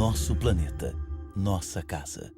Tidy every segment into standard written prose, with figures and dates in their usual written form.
Nosso planeta, nossa casa.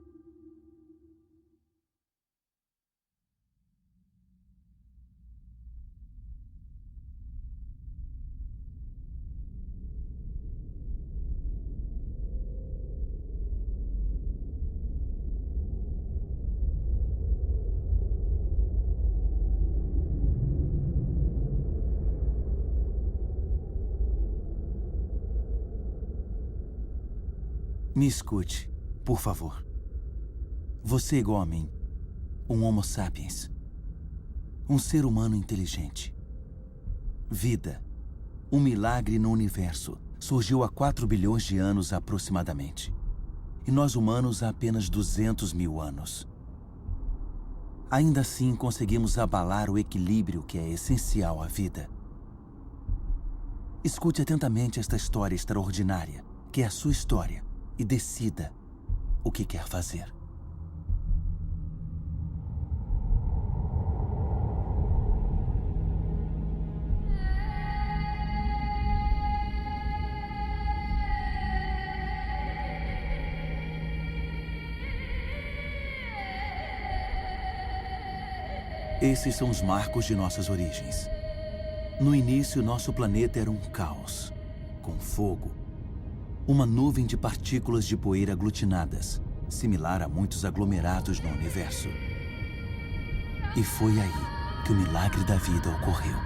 Me escute, por favor. Você é igual a mim, um Homo sapiens, um ser humano inteligente. Vida, um milagre no universo, surgiu há 4 bilhões de anos aproximadamente. E nós humanos há apenas 200 mil anos. Ainda assim, conseguimos abalar o equilíbrio que é essencial à vida. Escute atentamente esta história extraordinária, que é a sua história, e decida o que quer fazer. Esses são os marcos de nossas origens. No início, nosso planeta era um caos, com fogo, uma nuvem de partículas de poeira aglutinadas, similar a muitos aglomerados no universo. E foi aí que o milagre da vida ocorreu.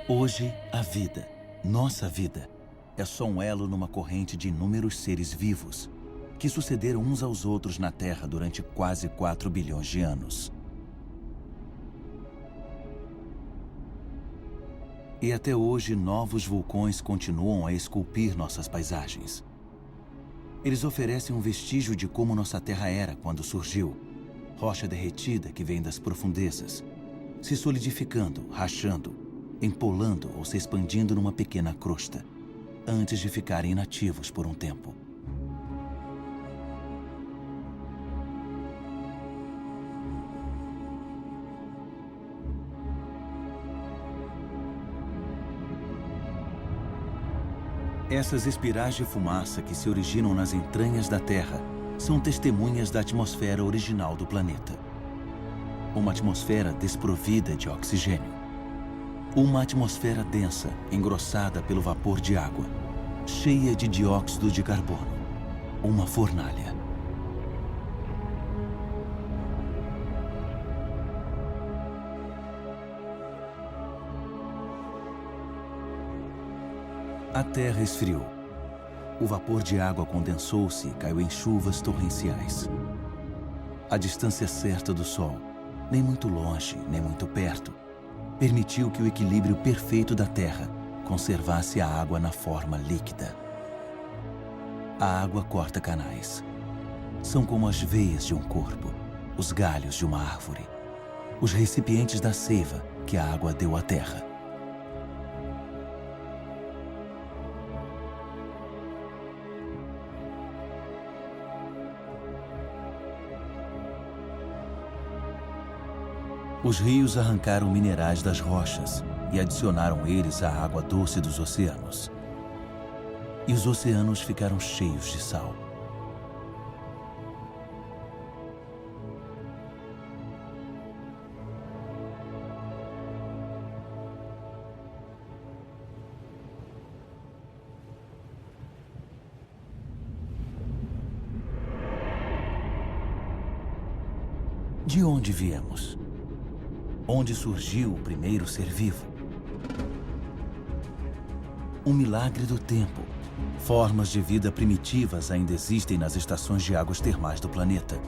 Hoje, a vida, nossa vida, é só um elo numa corrente de inúmeros seres vivos que sucederam uns aos outros na Terra durante quase 4 bilhões de anos. E até hoje, novos vulcões continuam a esculpir nossas paisagens. Eles oferecem um vestígio de como nossa Terra era quando surgiu. Rocha derretida que vem das profundezas, se solidificando, rachando, empolando ou se expandindo numa pequena crosta, antes de ficarem inativos por um tempo. Essas espirais de fumaça que se originam nas entranhas da Terra são testemunhas da atmosfera original do planeta. Uma atmosfera desprovida de oxigênio. Uma atmosfera densa, engrossada pelo vapor de água, cheia de dióxido de carbono. Uma fornalha. A Terra esfriou. O vapor de água condensou-se e caiu em chuvas torrenciais. A distância certa do Sol, nem muito longe, nem muito perto, permitiu que o equilíbrio perfeito da Terra conservasse a água na forma líquida. A água corta canais. São como as veias de um corpo, os galhos de uma árvore, os recipientes da seiva que a água deu à Terra. Os rios arrancaram minerais das rochas e adicionaram eles à água doce dos oceanos. E os oceanos ficaram cheios de sal. De onde viemos? Onde surgiu o primeiro ser vivo? Um milagre do tempo. Formas de vida primitivas ainda existem nas estações de águas termais do planeta,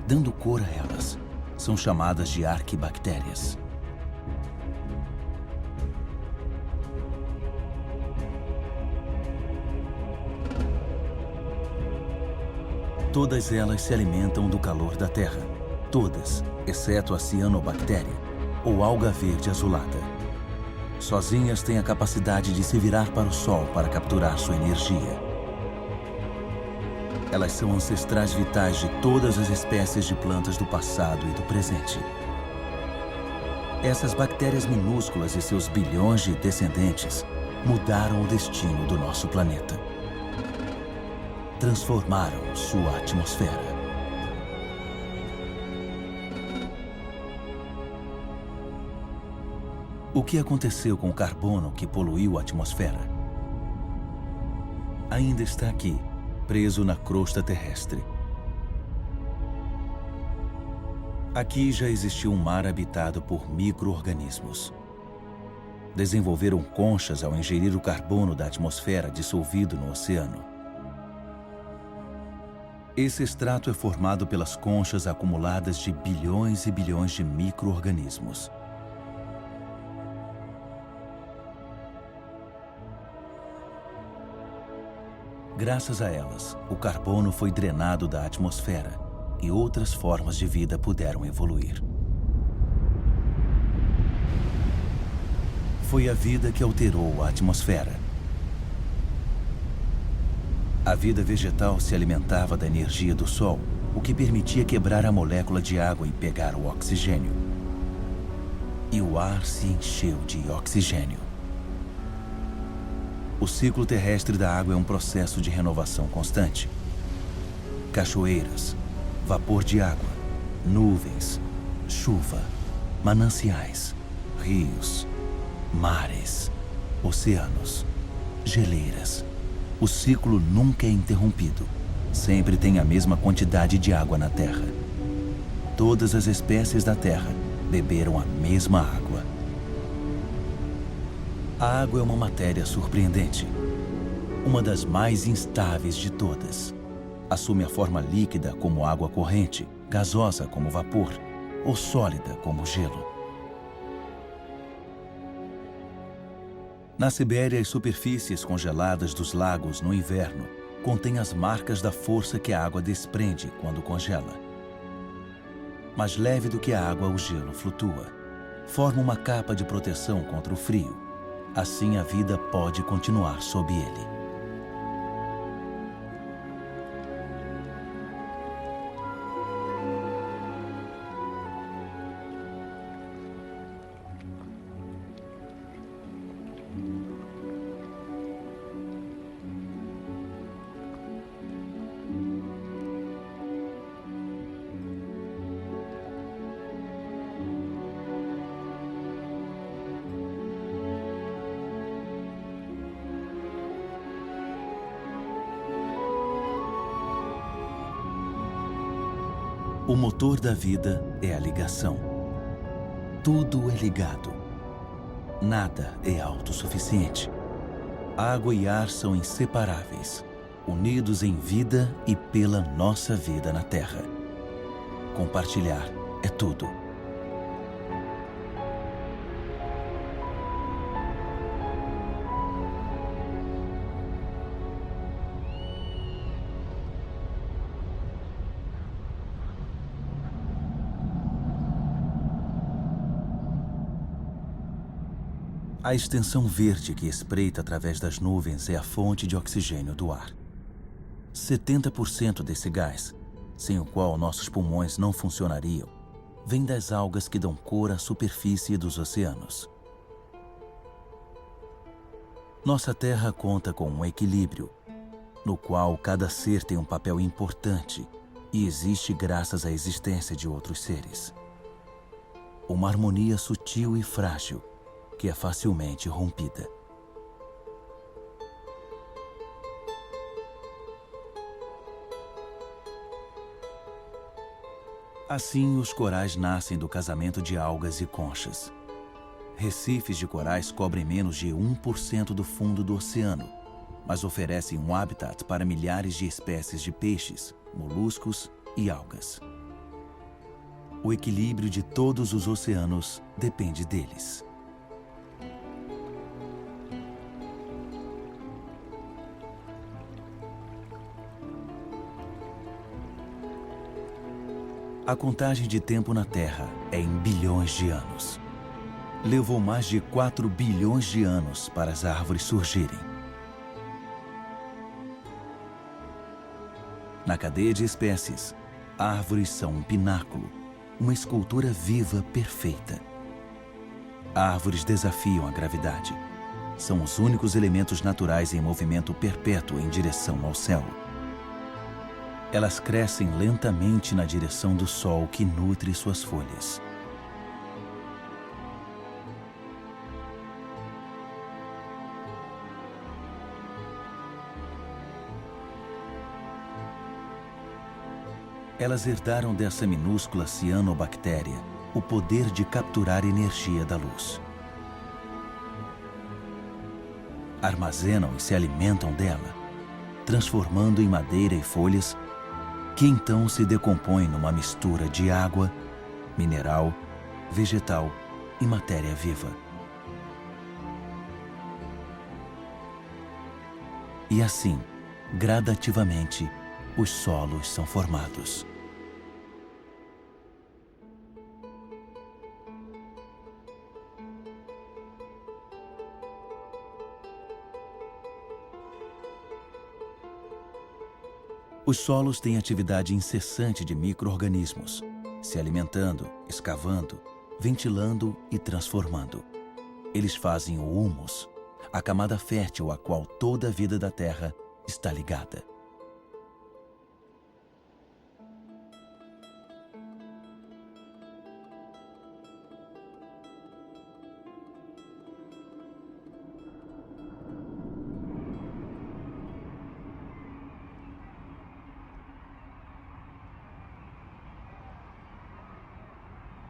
dando cor a elas. São chamadas de arquibactérias. Todas elas se alimentam do calor da Terra. Todas, exceto a cianobactéria, ou alga verde azulada. Sozinhas têm a capacidade de se virar para o Sol para capturar sua energia. Elas são ancestrais vitais de todas as espécies de plantas do passado e do presente. Essas bactérias minúsculas e seus bilhões de descendentes mudaram o destino do nosso planeta. Transformaram sua atmosfera. O que aconteceu com o carbono que poluiu a atmosfera? Ainda está aqui, preso na crosta terrestre. Aqui já existiu um mar habitado por micro-organismos. Desenvolveram conchas ao ingerir o carbono da atmosfera dissolvido no oceano. Esse extrato é formado pelas conchas acumuladas de bilhões e bilhões de micro-organismos. Graças a elas, o carbono foi drenado da atmosfera e outras formas de vida puderam evoluir. Foi a vida que alterou a atmosfera. A vida vegetal se alimentava da energia do Sol, o que permitia quebrar a molécula de água e pegar o oxigênio. E o ar se encheu de oxigênio. O ciclo terrestre da água é um processo de renovação constante. Cachoeiras, vapor de água, nuvens, chuva, mananciais, rios, mares, oceanos, geleiras. O ciclo nunca é interrompido. Sempre tem a mesma quantidade de água na Terra. Todas as espécies da Terra beberam a mesma água. A água é uma matéria surpreendente. Uma das mais instáveis de todas. Assume a forma líquida como água corrente, gasosa como vapor, ou sólida como gelo. Na Sibéria, as superfícies congeladas dos lagos no inverno contêm as marcas da força que a água desprende quando congela. Mais leve do que a água, o gelo flutua. Forma uma capa de proteção contra o frio. Assim, a vida pode continuar sob ele. O motor da vida é a ligação. Tudo é ligado. Nada é autossuficiente. Água e ar são inseparáveis, unidos em vida e pela nossa vida na Terra. Compartilhar é tudo. A extensão verde que espreita através das nuvens é a fonte de oxigênio do ar. 70% desse gás, sem o qual nossos pulmões não funcionariam, vem das algas que dão cor à superfície dos oceanos. Nossa Terra conta com um equilíbrio, no qual cada ser tem um papel importante e existe graças à existência de outros seres. Uma harmonia sutil e frágil, que é facilmente rompida. Assim, os corais nascem do casamento de algas e conchas. Recifes de corais cobrem menos de 1% do fundo do oceano, mas oferecem um habitat para milhares de espécies de peixes, moluscos e algas. O equilíbrio de todos os oceanos depende deles. A contagem de tempo na Terra é em bilhões de anos. Levou mais de 4 bilhões de anos para as árvores surgirem. Na cadeia de espécies, árvores são um pináculo, uma escultura viva perfeita. Árvores desafiam a gravidade. São os únicos elementos naturais em movimento perpétuo em direção ao céu. Elas crescem lentamente na direção do sol que nutre suas folhas. Elas herdaram dessa minúscula cianobactéria o poder de capturar energia da luz. Armazenam e se alimentam dela, transformando em madeira e folhas, que então se decompõem numa mistura de água, mineral, vegetal e matéria viva. E assim, gradativamente, os solos são formados. Os solos têm atividade incessante de micro-organismos, se alimentando, escavando, ventilando e transformando. Eles fazem o humus, a camada fértil a qual toda a vida da Terra está ligada.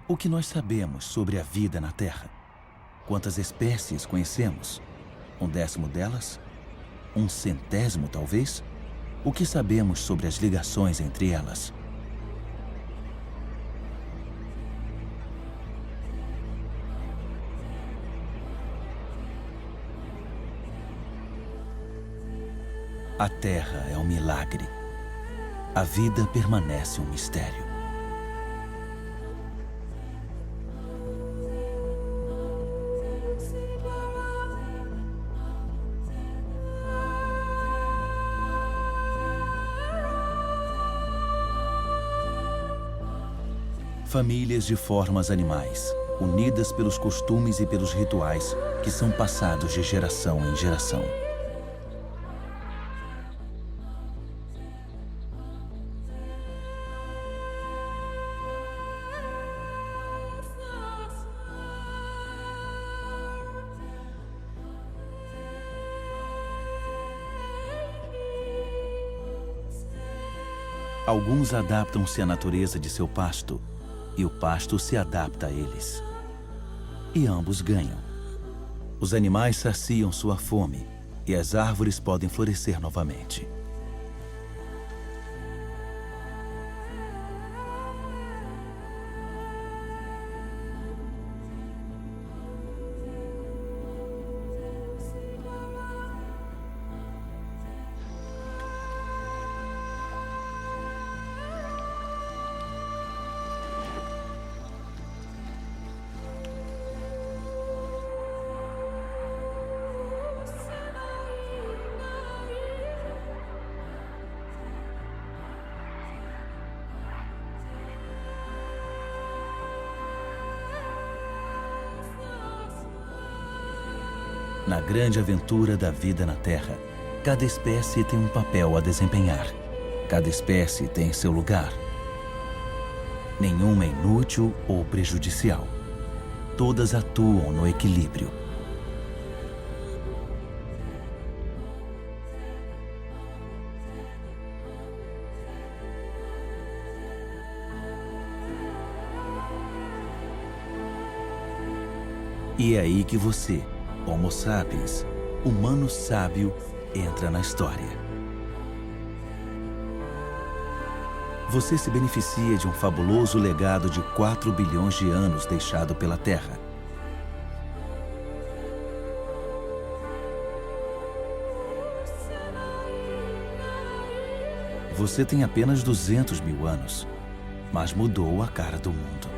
O que nós sabemos sobre a vida na Terra? Quantas espécies conhecemos? 1/10 delas? 1/100, talvez? O que sabemos sobre as ligações entre elas? A Terra é um milagre. A vida permanece um mistério. Famílias de formas animais, unidas pelos costumes e pelos rituais que são passados de geração em geração. Alguns adaptam-se à natureza de seu pasto, e o pasto se adapta a eles. E ambos ganham. Os animais saciam sua fome e as árvores podem florescer novamente. Na grande aventura da vida na Terra, cada espécie tem um papel a desempenhar. Cada espécie tem seu lugar. Nenhuma é inútil ou prejudicial. Todas atuam no equilíbrio. E é aí que você, Homo sapiens, humano sábio, entra na história. Você se beneficia de um fabuloso legado de 4 bilhões de anos deixado pela Terra. Você tem apenas 200 mil anos, mas mudou a cara do mundo.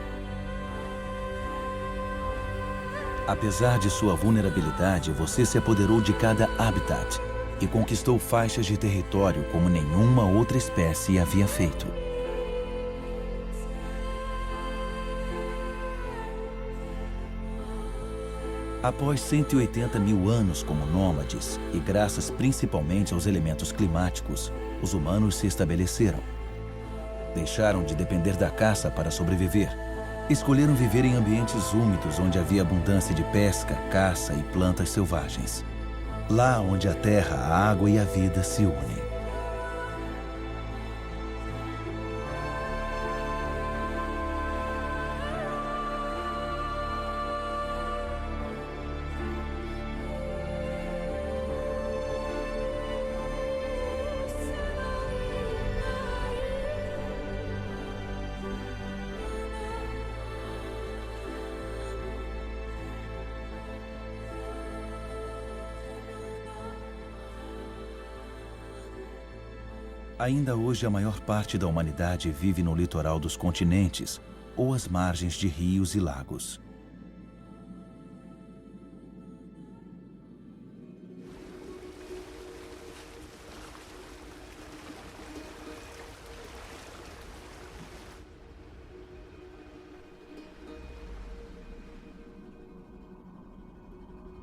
Apesar de sua vulnerabilidade, você se apoderou de cada habitat e conquistou faixas de território como nenhuma outra espécie havia feito. Após 180 mil anos como nômades, e graças principalmente aos elementos climáticos, os humanos se estabeleceram. Deixaram de depender da caça para sobreviver. Escolheram viver em ambientes úmidos onde havia abundância de pesca, caça e plantas selvagens. Lá onde a terra, a água e a vida se unem. Ainda hoje, a maior parte da humanidade vive no litoral dos continentes ou às margens de rios e lagos.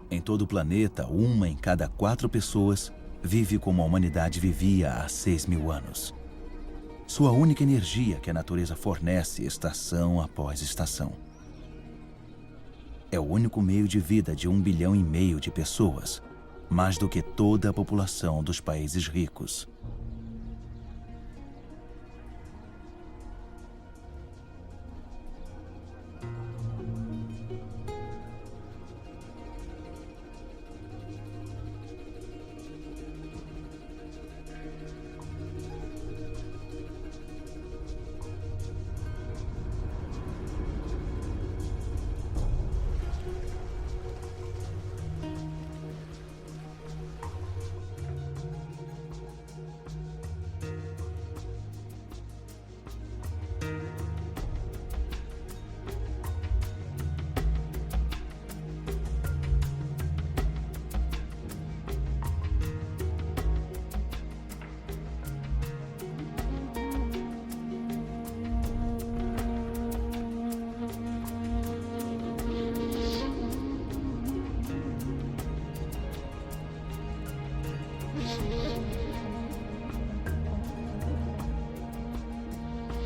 Em todo o planeta, 1 em cada 4 pessoas vive como a humanidade vivia há 6 mil anos. Sua única energia que a natureza fornece estação após estação. É o único meio de vida de 1,5 bilhão de pessoas, mais do que toda a população dos países ricos.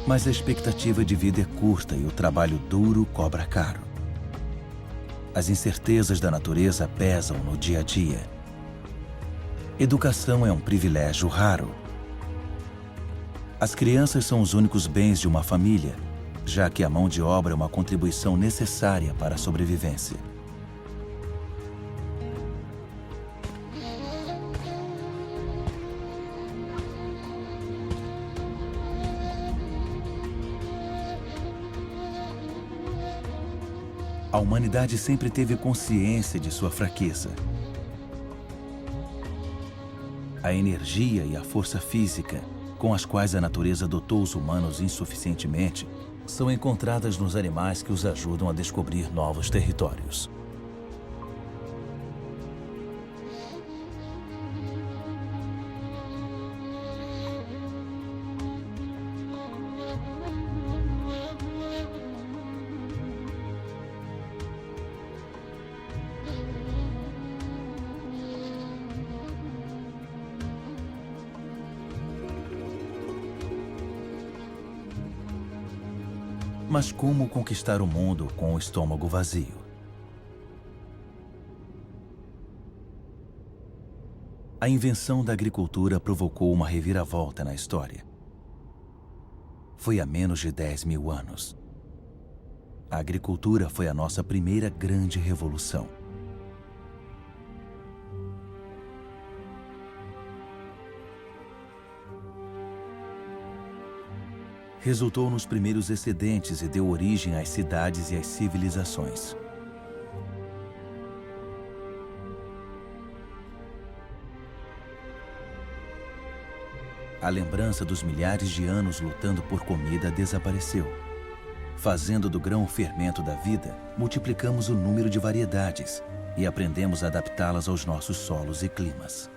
Mas a expectativa de vida é curta e o trabalho duro cobra caro. As incertezas da natureza pesam no dia a dia. Educação é um privilégio raro. As crianças são os únicos bens de uma família, já que a mão de obra é uma contribuição necessária para a sobrevivência. A humanidade sempre teve consciência de sua fraqueza. A energia e a força física, com as quais a natureza dotou os humanos insuficientemente, são encontradas nos animais que os ajudam a descobrir novos territórios. Mas como conquistar o mundo com o estômago vazio? A invenção da agricultura provocou uma reviravolta na história. Foi há menos de 10 mil anos. A agricultura foi a nossa primeira grande revolução. Resultou nos primeiros excedentes e deu origem às cidades e às civilizações. A lembrança dos milhares de anos lutando por comida desapareceu. Fazendo do grão o fermento da vida, multiplicamos o número de variedades e aprendemos a adaptá-las aos nossos solos e climas.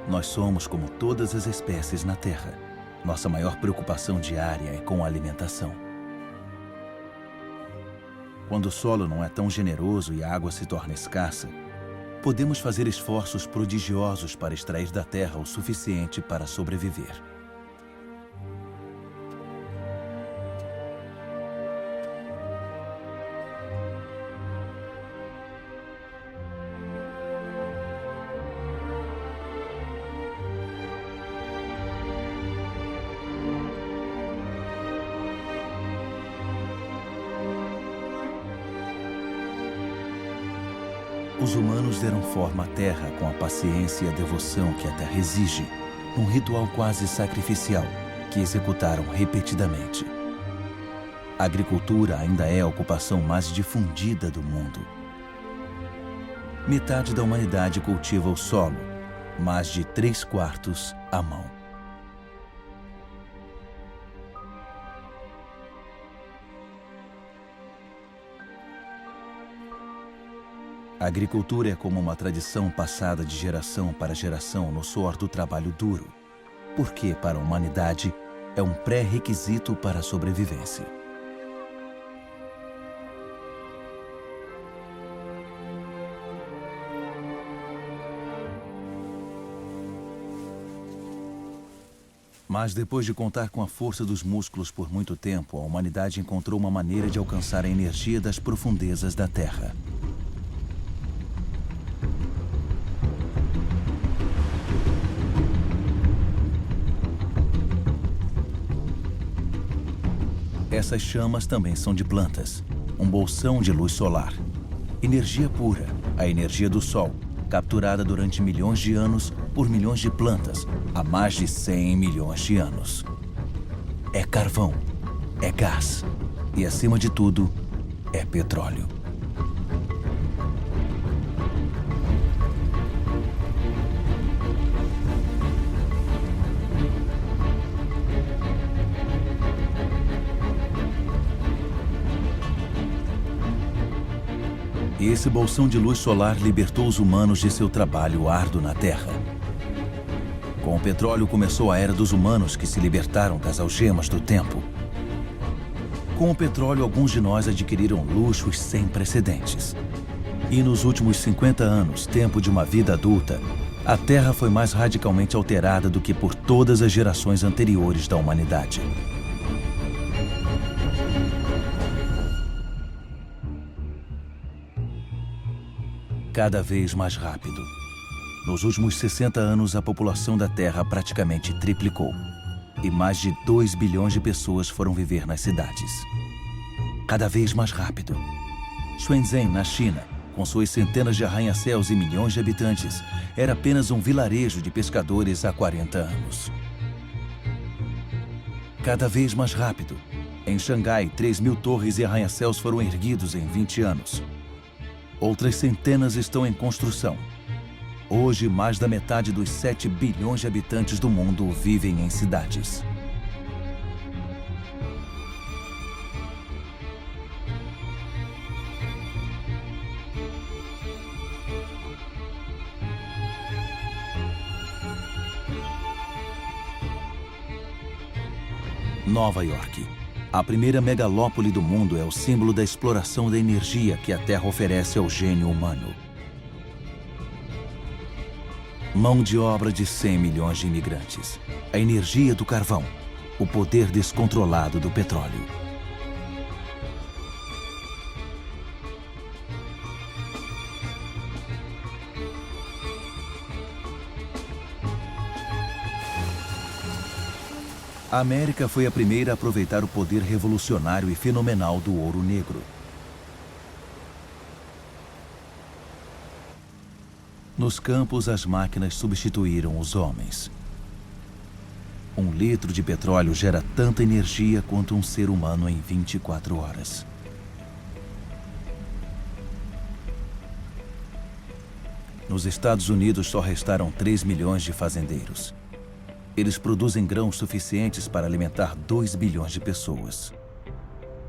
Nós somos como todas as espécies na Terra. Nossa maior preocupação diária é com a alimentação. Quando o solo não é tão generoso e a água se torna escassa, podemos fazer esforços prodigiosos para extrair da terra o suficiente para sobreviver. Os humanos deram forma à terra com a paciência e a devoção que a terra exige, num ritual quase sacrificial que executaram repetidamente. A agricultura ainda é a ocupação mais difundida do mundo. Metade da humanidade cultiva o solo, mais de 3/4 à mão. A agricultura é como uma tradição passada de geração para geração no suor do trabalho duro, porque, para a humanidade, é um pré-requisito para a sobrevivência. Mas depois de contar com a força dos músculos por muito tempo, a humanidade encontrou uma maneira de alcançar a energia das profundezas da Terra. Essas chamas também são de plantas, um bolsão de luz solar. Energia pura, a energia do Sol, capturada durante milhões de anos por milhões de plantas, há mais de 100 milhões de anos. É carvão, é gás e, acima de tudo, é petróleo. E esse bolsão de luz solar libertou os humanos de seu trabalho árduo na Terra. Com o petróleo começou a era dos humanos que se libertaram das algemas do tempo. Com o petróleo, alguns de nós adquiriram luxos sem precedentes. E nos últimos 50 anos, tempo de uma vida adulta, a Terra foi mais radicalmente alterada do que por todas as gerações anteriores da humanidade. Cada vez mais rápido. Nos últimos 60 anos, a população da Terra praticamente triplicou. E mais de 2 bilhões de pessoas foram viver nas cidades. Cada vez mais rápido. Shenzhen, na China, com suas centenas de arranha-céus e milhões de habitantes, era apenas um vilarejo de pescadores há 40 anos. Cada vez mais rápido. Em Xangai, 3.000 torres e arranha-céus foram erguidos em 20 anos. Outras centenas estão em construção. Hoje, mais da metade dos 7 bilhões de habitantes do mundo vivem em cidades. Nova York. A primeira megalópole do mundo é o símbolo da exploração da energia que a Terra oferece ao gênio humano. Mão de obra de 100 milhões de imigrantes. A energia do carvão. o poder descontrolado do petróleo. A América foi a primeira a aproveitar o poder revolucionário e fenomenal do ouro negro. Nos campos, as máquinas substituíram os homens. 1 litro de petróleo gera tanta energia quanto um ser humano em 24 horas. Nos Estados Unidos só restaram 3 milhões de fazendeiros. Eles produzem grãos suficientes para alimentar 2 bilhões de pessoas.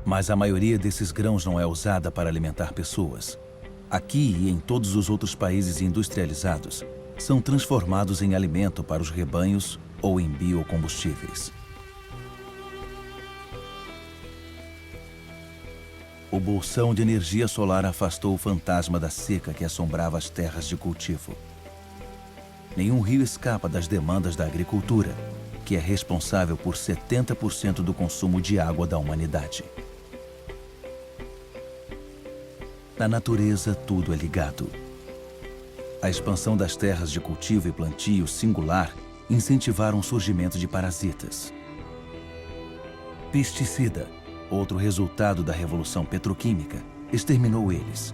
Mas a maioria desses grãos não é usada para alimentar pessoas. Aqui e em todos os outros países industrializados, são transformados em alimento para os rebanhos ou em biocombustíveis. O bolsão de energia solar afastou o fantasma da seca que assombrava as terras de cultivo. Nenhum rio escapa das demandas da agricultura, que é responsável por 70% do consumo de água da humanidade. Na natureza, tudo é ligado. A expansão das terras de cultivo e plantio singular incentivaram o surgimento de parasitas. Pesticida, outro resultado da revolução petroquímica, exterminou eles.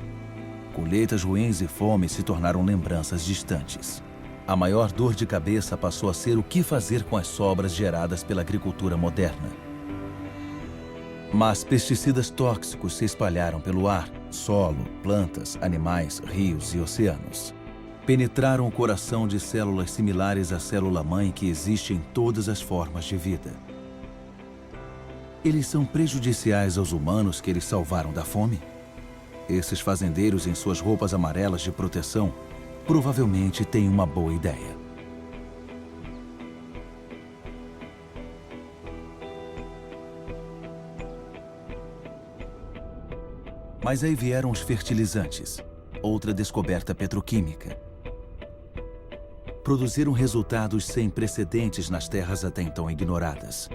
Colheitas ruins e fome se tornaram lembranças distantes. A maior dor de cabeça passou a ser o que fazer com as sobras geradas pela agricultura moderna. Mas pesticidas tóxicos se espalharam pelo ar, solo, plantas, animais, rios e oceanos. Penetraram o coração de células similares à célula-mãe que existe em todas as formas de vida. Eles são prejudiciais aos humanos que eles salvaram da fome? Esses fazendeiros em suas roupas amarelas de proteção provavelmente têm uma boa ideia. Mas aí vieram os fertilizantes, outra descoberta petroquímica. Produziram resultados sem precedentes nas terras até então ignoradas.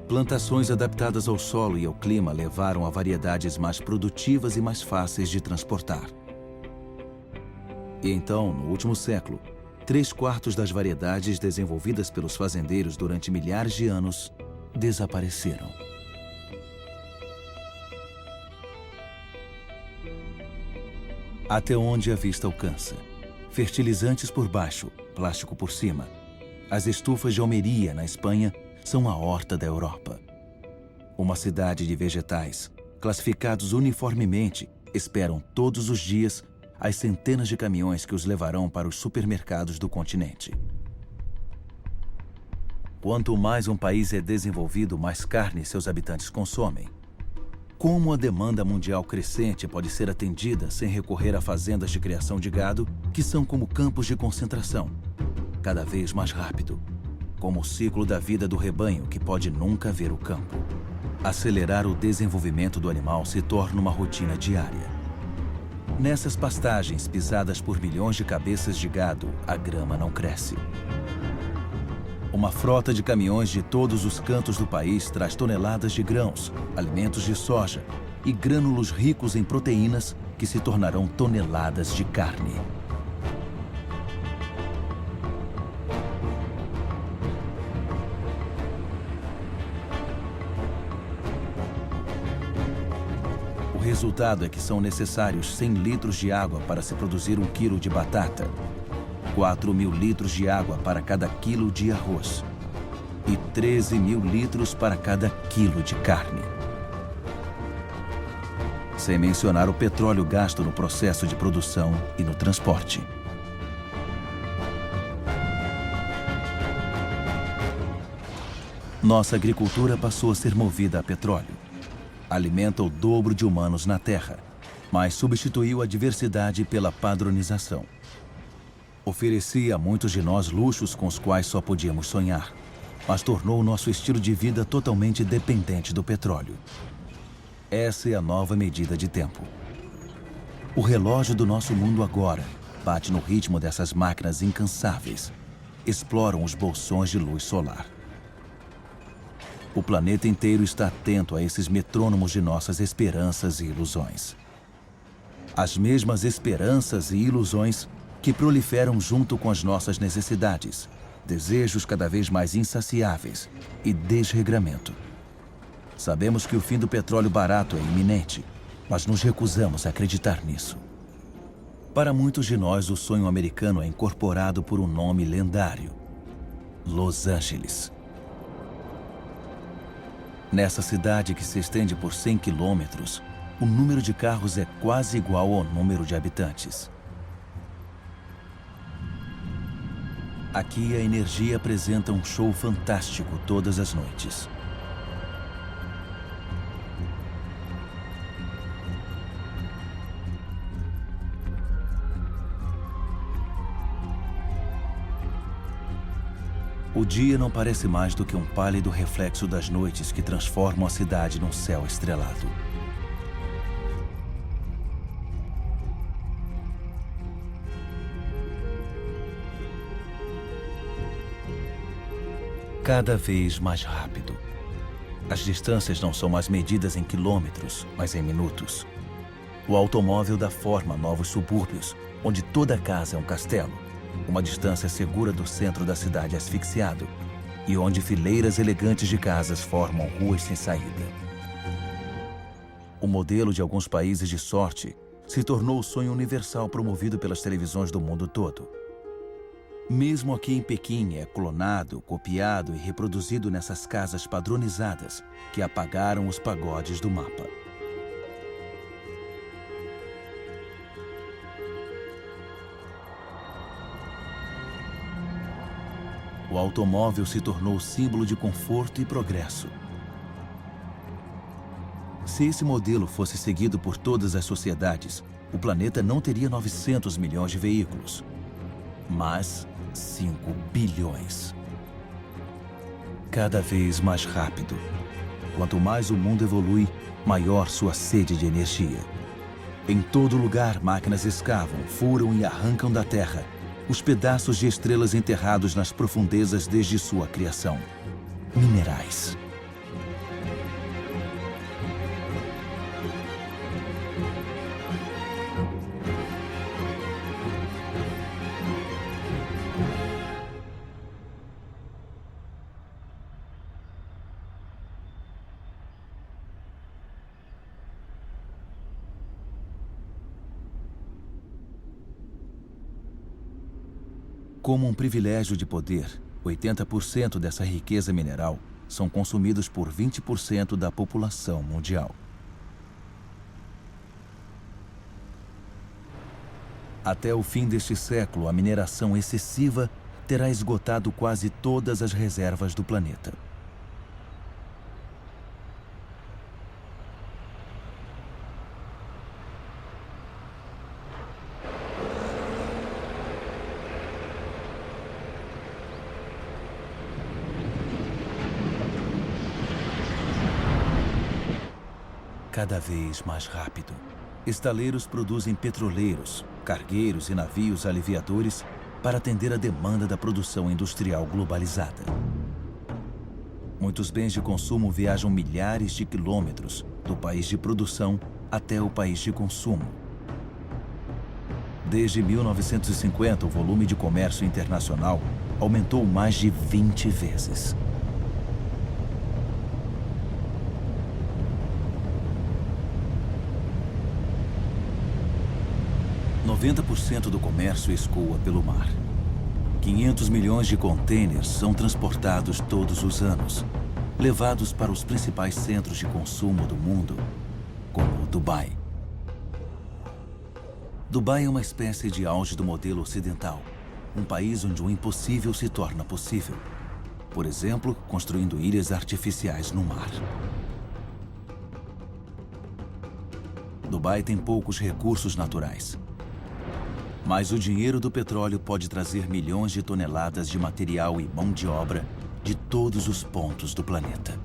Plantações adaptadas ao solo e ao clima levaram a variedades mais produtivas e mais fáceis de transportar. E então, no último século, 3/4 das variedades desenvolvidas pelos fazendeiros durante milhares de anos desapareceram. Até onde a vista alcança. Fertilizantes por baixo, plástico por cima. As estufas de Almeria, na Espanha, são a horta da Europa. Uma cidade de vegetais, classificados uniformemente, esperam todos os dias as centenas de caminhões que os levarão para os supermercados do continente. Quanto mais um país é desenvolvido, mais carne seus habitantes consomem. Como a demanda mundial crescente pode ser atendida sem recorrer a fazendas de criação de gado, que são como campos de concentração, cada vez mais rápido, como o ciclo da vida do rebanho que pode nunca ver o campo. Acelerar o desenvolvimento do animal se torna uma rotina diária. Nessas pastagens pisadas por milhões de cabeças de gado, a grama não cresce. Uma frota de caminhões de todos os cantos do país traz toneladas de grãos, alimentos de soja e grânulos ricos em proteínas que se tornarão toneladas de carne. O resultado é que são necessários 100 litros de água para se produzir 1 quilo de batata, 4.000 litros de água para cada quilo de arroz e 13.000 litros para cada quilo de carne. Sem mencionar o petróleo gasto no processo de produção e no transporte. Nossa agricultura passou a ser movida a petróleo. Alimenta o dobro de humanos na Terra, mas substituiu a diversidade pela padronização. Oferecia a muitos de nós luxos com os quais só podíamos sonhar, mas tornou o nosso estilo de vida totalmente dependente do petróleo. Essa é a nova medida de tempo. O relógio do nosso mundo agora bate no ritmo dessas máquinas incansáveis. Exploram os bolsões de luz solar. O planeta inteiro está atento a esses metrônomos de nossas esperanças e ilusões. As mesmas esperanças e ilusões que proliferam junto com as nossas necessidades, desejos cada vez mais insaciáveis e desregramento. Sabemos que o fim do petróleo barato é iminente, mas nos recusamos a acreditar nisso. Para muitos de nós, o sonho americano é incorporado por um nome lendário: Los Angeles. Nessa cidade que se estende por 100 quilômetros, o número de carros é quase igual ao número de habitantes. Aqui a energia apresenta um show fantástico todas as noites. O dia não parece mais do que um pálido reflexo das noites que transformam a cidade num céu estrelado. Cada vez mais rápido. As distâncias não são mais medidas em quilômetros, mas em minutos. O automóvel dá forma a novos subúrbios, onde toda casa é um castelo. Uma distância segura do centro da cidade asfixiado, e onde fileiras elegantes de casas formam ruas sem saída. O modelo de alguns países de sorte se tornou o sonho universal promovido pelas televisões do mundo todo. Mesmo aqui em Pequim é clonado, copiado e reproduzido nessas casas padronizadas que apagaram os pagodes do mapa. O automóvel se tornou símbolo de conforto e progresso. Se esse modelo fosse seguido por todas as sociedades, o planeta não teria 900 milhões de veículos, mas 5 bilhões. Cada vez mais rápido. Quanto mais o mundo evolui, maior sua sede de energia. Em todo lugar, máquinas escavam, furam e arrancam da terra os pedaços de estrelas enterrados nas profundezas desde sua criação. Minerais. Como um privilégio de poder, 80% dessa riqueza mineral são consumidos por 20% da população mundial. Até o fim deste século, a mineração excessiva terá esgotado quase todas as reservas do planeta. Cada vez mais rápido. Estaleiros produzem petroleiros, cargueiros e navios aliviadores para atender a demanda da produção industrial globalizada. Muitos bens de consumo viajam milhares de quilômetros do país de produção até o país de consumo. Desde 1950, o volume de comércio internacional aumentou mais de 20 vezes. ,90% do comércio escoa pelo mar. 500 milhões de contêineres são transportados todos os anos, levados para os principais centros de consumo do mundo, como Dubai. Dubai é uma espécie de auge do modelo ocidental, um país onde o impossível se torna possível. Por exemplo, construindo ilhas artificiais no mar. Dubai tem poucos recursos naturais. Mas o dinheiro do petróleo pode trazer milhões de toneladas de material e mão de obra de todos os pontos do planeta.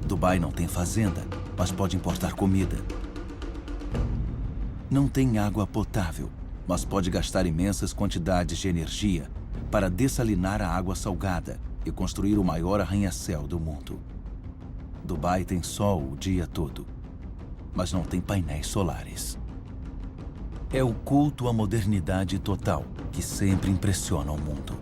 Dubai não tem fazenda, mas pode importar comida. Não tem água potável, mas pode gastar imensas quantidades de energia para dessalinar a água salgada e construir o maior arranha-céu do mundo. Dubai tem sol o dia todo, mas não tem painéis solares. É o culto à modernidade total que sempre impressiona o mundo.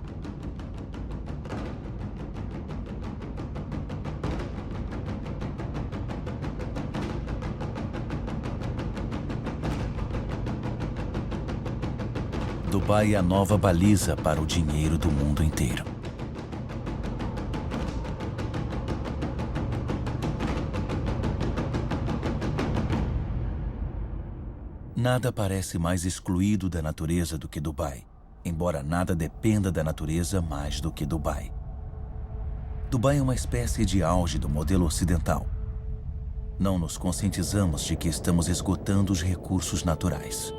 Dubai é a nova baliza para o dinheiro do mundo inteiro. Nada parece mais excluído da natureza do que Dubai, embora nada dependa da natureza mais do que Dubai. Dubai é uma espécie de auge do modelo ocidental. Não nos conscientizamos de que estamos esgotando os recursos naturais.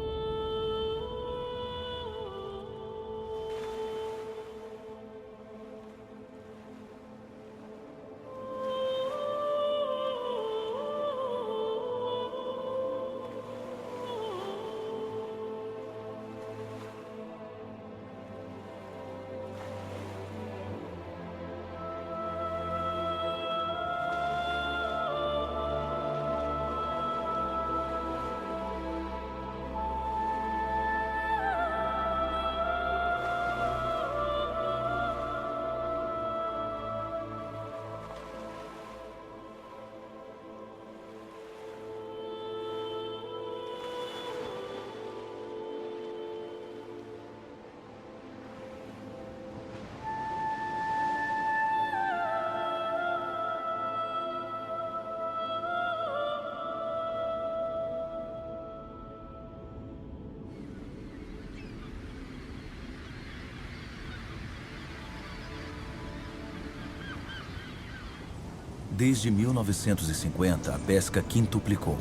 Desde 1950, a pesca quintuplicou,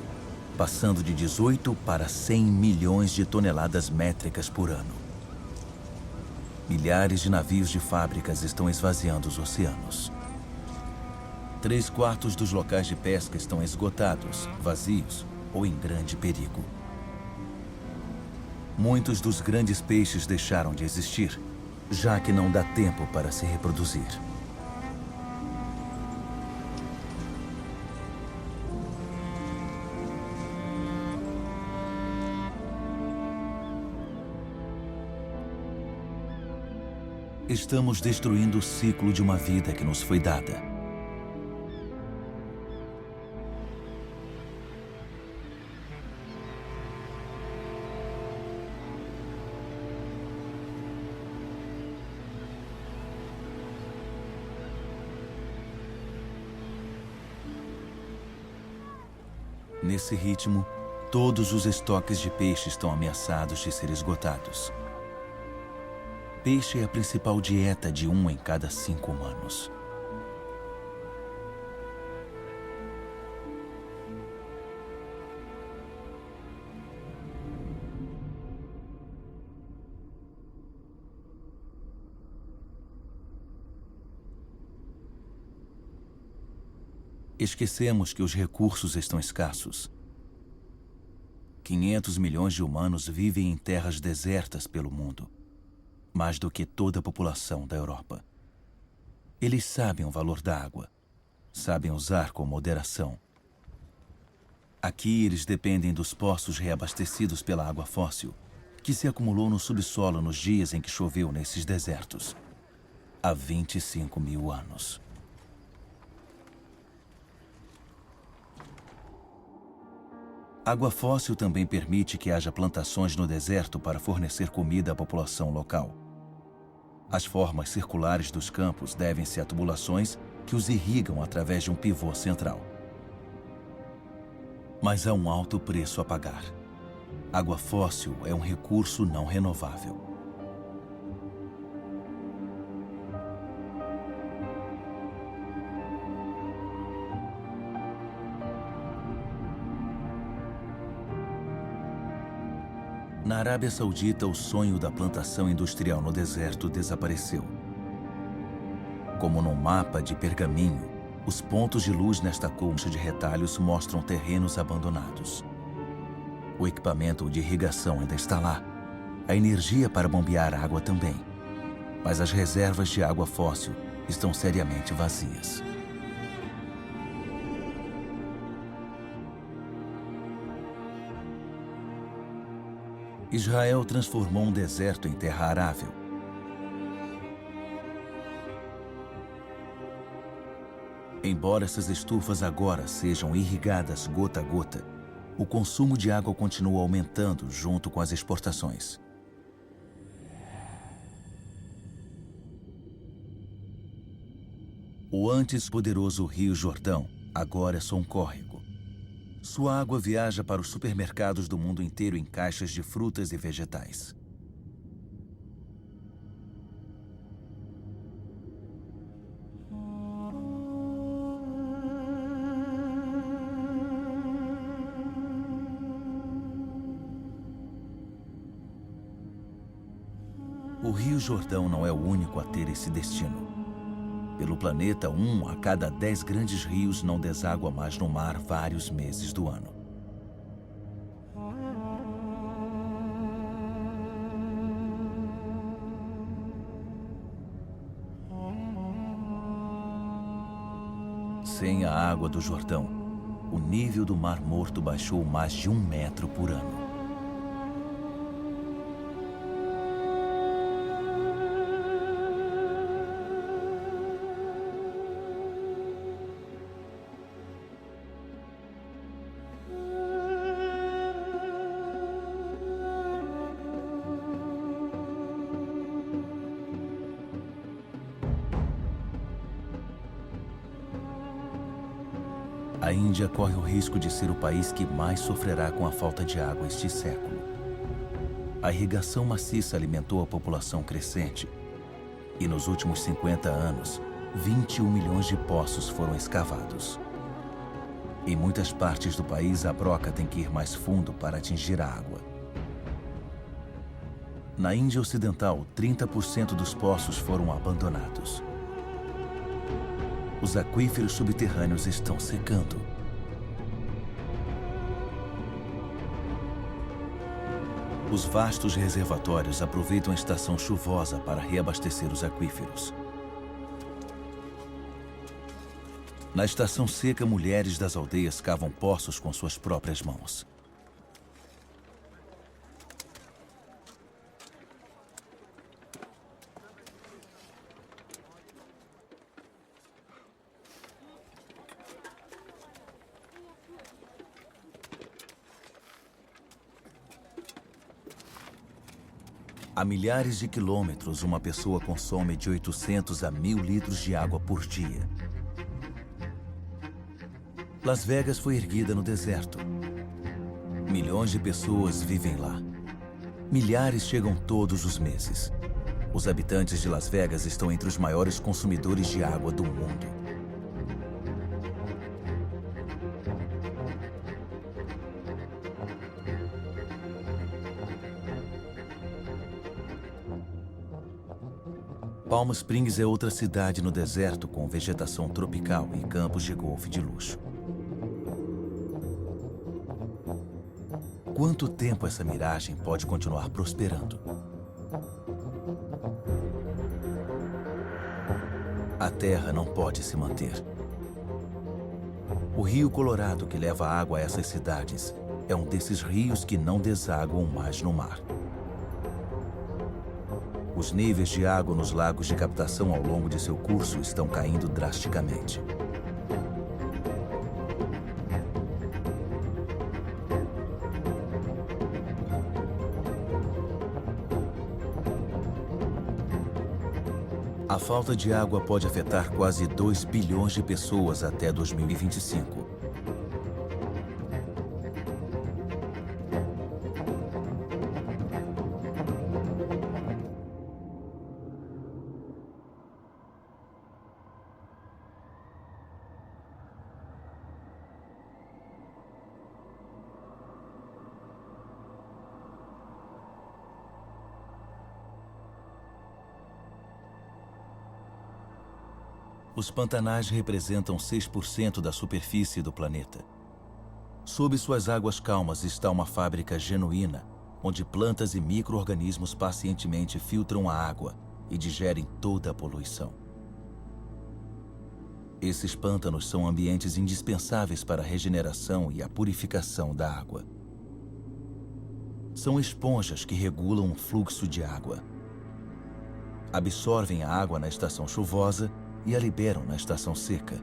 passando de 18 para 100 milhões de toneladas métricas por ano. Milhares de navios de fábricas estão esvaziando os oceanos. 3/4 dos locais de pesca estão esgotados, vazios ou em grande perigo. Muitos dos grandes peixes deixaram de existir, já que não dá tempo para se reproduzir. Estamos destruindo o ciclo de uma vida que nos foi dada. Nesse ritmo, todos os estoques de peixe estão ameaçados de ser esgotados. Peixe é a principal dieta de 1 em cada 5 humanos. Esquecemos que os recursos estão escassos. 500 milhões de humanos vivem em terras desertas pelo mundo, mais do que toda a população da Europa. Eles sabem o valor da água, sabem usar com moderação. Aqui eles dependem dos poços reabastecidos pela água fóssil, que se acumulou no subsolo nos dias em que choveu nesses desertos, há 25 mil anos. Água fóssil também permite que haja plantações no deserto para fornecer comida à população local. As formas circulares dos campos devem-se a tubulações que os irrigam através de um pivô central. Mas há um alto preço a pagar. Água fóssil é um recurso não renovável. Na Arábia Saudita, o sonho da plantação industrial no deserto desapareceu. Como num mapa de pergaminho, os pontos de luz nesta colcha de retalhos mostram terrenos abandonados. O equipamento de irrigação ainda está lá, A energia para bombear água também. Mas as reservas de água fóssil estão seriamente vazias. Israel transformou um deserto em terra arável. Embora essas estufas agora sejam irrigadas gota a gota, o consumo de água continua aumentando junto com as exportações. O antes poderoso Rio Jordão agora é só um córrego. Sua água viaja para os supermercados do mundo inteiro em caixas de frutas e vegetais. O Rio Jordão não é o único a ter esse destino. Pelo planeta, 1 a cada 10 grandes rios não deságua mais no mar vários meses do ano. Sem a água do Jordão, o nível do Mar Morto baixou mais de 1 metro por ano. A Índia corre o risco de ser o país que mais sofrerá com a falta de água este século. A irrigação maciça alimentou a população crescente. E nos últimos 50 anos, 21 milhões de poços foram escavados. Em muitas partes do país, a broca tem que ir mais fundo para atingir a água. Na Índia Ocidental, 30% dos poços foram abandonados. Os aquíferos subterrâneos estão secando. Os vastos reservatórios aproveitam a estação chuvosa para reabastecer os aquíferos. Na estação seca, mulheres das aldeias cavam poços com suas próprias mãos. A milhares de quilômetros, uma pessoa consome de 800 a 1.000 litros de água por dia. Las Vegas foi erguida no deserto. Milhões de pessoas vivem lá. Milhares chegam todos os meses. Os habitantes de Las Vegas estão entre os maiores consumidores de água do mundo. Palm Springs é outra cidade no deserto com vegetação tropical e campos de golfe de luxo. Quanto tempo essa miragem pode continuar prosperando? A terra não pode se manter. O Rio Colorado, que leva água a essas cidades, é um desses rios que não desaguam mais no mar. Os níveis de água nos lagos de captação ao longo de seu curso estão caindo drasticamente. A falta de água pode afetar quase 2 bilhões de pessoas até 2025. Os pantanais representam 6% da superfície do planeta. Sob suas águas calmas está uma fábrica genuína, onde plantas e micro-organismos pacientemente filtram a água e digerem toda a poluição. Esses pântanos são ambientes indispensáveis para a regeneração e a purificação da água. São esponjas que regulam o fluxo de água. Absorvem a água na estação chuvosa e a liberam na estação seca.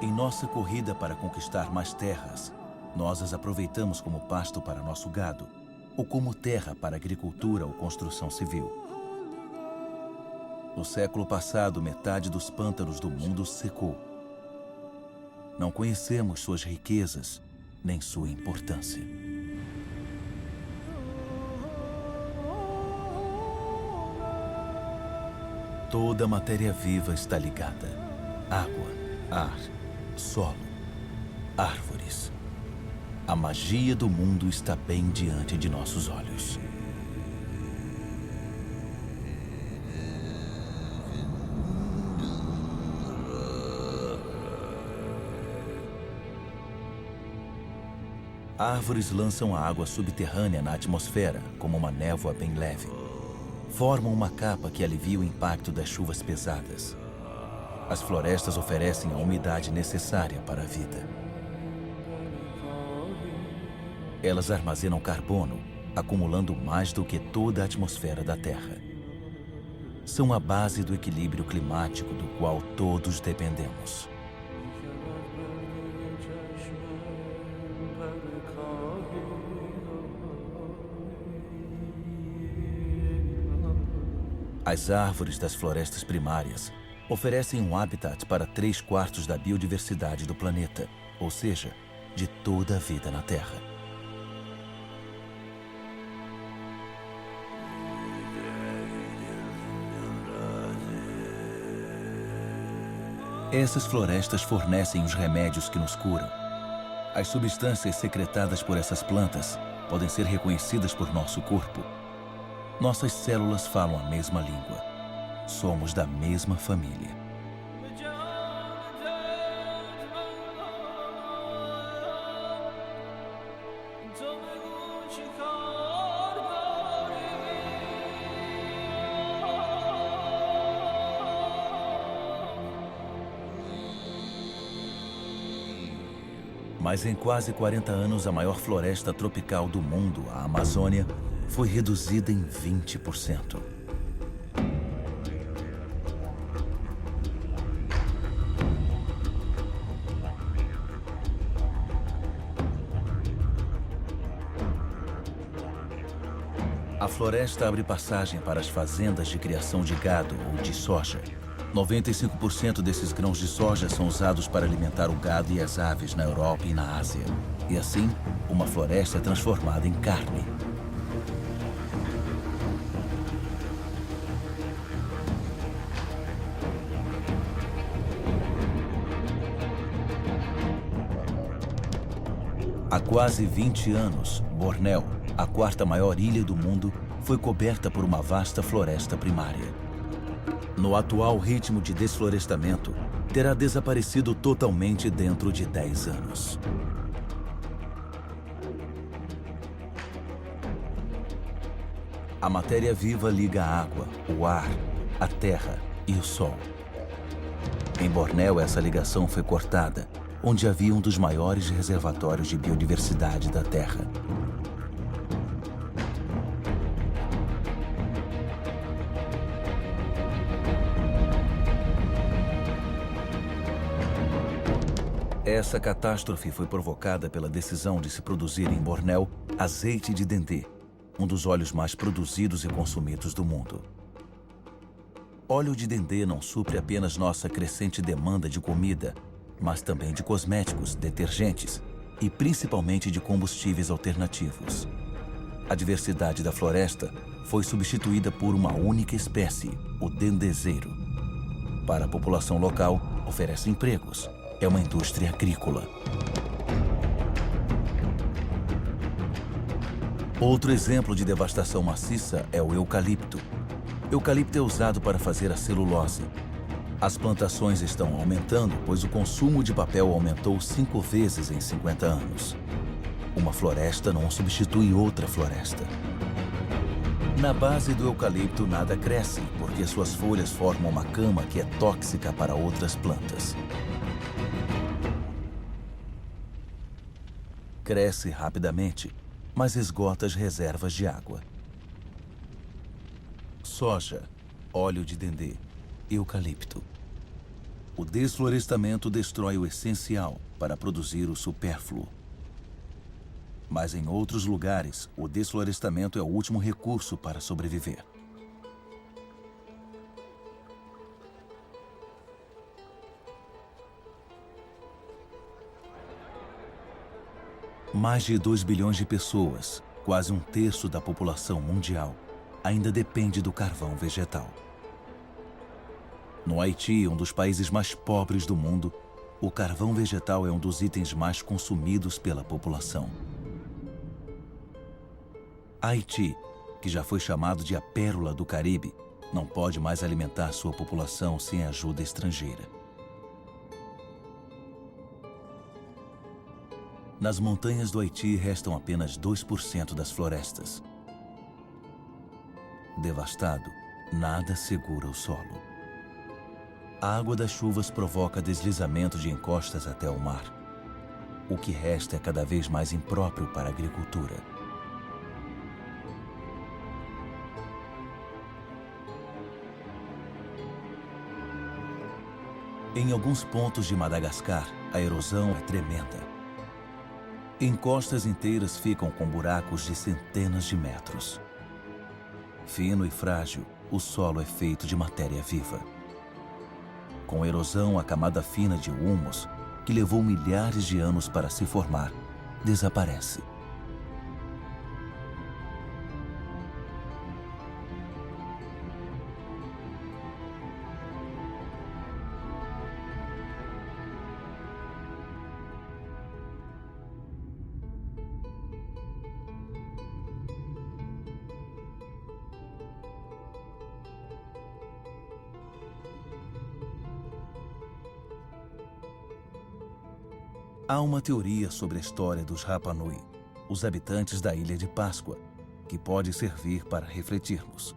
Em nossa corrida para conquistar mais terras, nós as aproveitamos como pasto para nosso gado, ou como terra para agricultura ou construção civil. No século passado, metade dos pântanos do mundo secou. Não conhecemos suas riquezas, nem sua importância. Toda a matéria viva está ligada. Água, ar, solo, árvores. A magia do mundo está bem diante de nossos olhos. Árvores lançam a água subterrânea na atmosfera como uma névoa bem leve. Formam uma capa que alivia o impacto das chuvas pesadas. As florestas oferecem a umidade necessária para a vida. Elas armazenam carbono, acumulando mais do que toda a atmosfera da Terra. São a base do equilíbrio climático do qual todos dependemos. As árvores das florestas primárias oferecem um habitat para 3/4 da biodiversidade do planeta, ou seja, de toda a vida na Terra. Essas florestas fornecem os remédios que nos curam. As substâncias secretadas por essas plantas podem ser reconhecidas por nosso corpo. Nossas células falam a mesma língua. Somos da mesma família. Mas em quase 40 anos, a maior floresta tropical do mundo, a Amazônia, foi reduzida em 20%. A floresta abre passagem para as fazendas de criação de gado ou de soja. 95% desses grãos de soja são usados para alimentar o gado e as aves na Europa e na Ásia. E assim, uma floresta é transformada em carne. Há quase 20 anos, Bornéu, a 4ª maior ilha do mundo, foi coberta por uma vasta floresta primária. No atual ritmo de desflorestamento, terá desaparecido totalmente dentro de 10 anos. A matéria viva liga a água, o ar, a terra e o sol. Em Bornéu, essa ligação foi cortada, onde havia um dos maiores reservatórios de biodiversidade da Terra. Essa catástrofe foi provocada pela decisão de se produzir em Bornéu azeite de dendê, um dos óleos mais produzidos e consumidos do mundo. Óleo de dendê não supre apenas nossa crescente demanda de comida, mas também de cosméticos, detergentes e principalmente de combustíveis alternativos. A diversidade da floresta foi substituída por uma única espécie, o dendezeiro. Para a população local, oferece empregos. É uma indústria agrícola. Outro exemplo de devastação maciça é o eucalipto. Eucalipto é usado para fazer a celulose. As plantações estão aumentando, pois o consumo de papel aumentou 5 vezes em 50 anos. Uma floresta não substitui outra floresta. Na base do eucalipto nada cresce, porque suas folhas formam uma cama que é tóxica para outras plantas. Cresce rapidamente, mas esgota as reservas de água. Soja, óleo de dendê, eucalipto. O desflorestamento destrói o essencial para produzir o supérfluo. Mas em outros lugares, o desflorestamento é o último recurso para sobreviver. Mais de 2 bilhões de pessoas, quase um terço da população mundial, ainda depende do carvão vegetal. No Haiti, um dos países mais pobres do mundo, o carvão vegetal é um dos itens mais consumidos pela população. Haiti, que já foi chamado de a pérola do Caribe, não pode mais alimentar sua população sem ajuda estrangeira. Nas montanhas do Haiti restam apenas 2% das florestas. Devastado, nada segura o solo. A água das chuvas provoca deslizamento de encostas até o mar. O que resta é cada vez mais impróprio para a agricultura. Em alguns pontos de Madagascar, a erosão é tremenda. Encostas inteiras ficam com buracos de centenas de metros. Fino e frágil, o solo é feito de matéria viva. Com erosão, a camada fina de humus, que levou milhares de anos para se formar, desaparece. Há uma teoria sobre a história dos Rapa Nui, os habitantes da Ilha de Páscoa, que pode servir para refletirmos.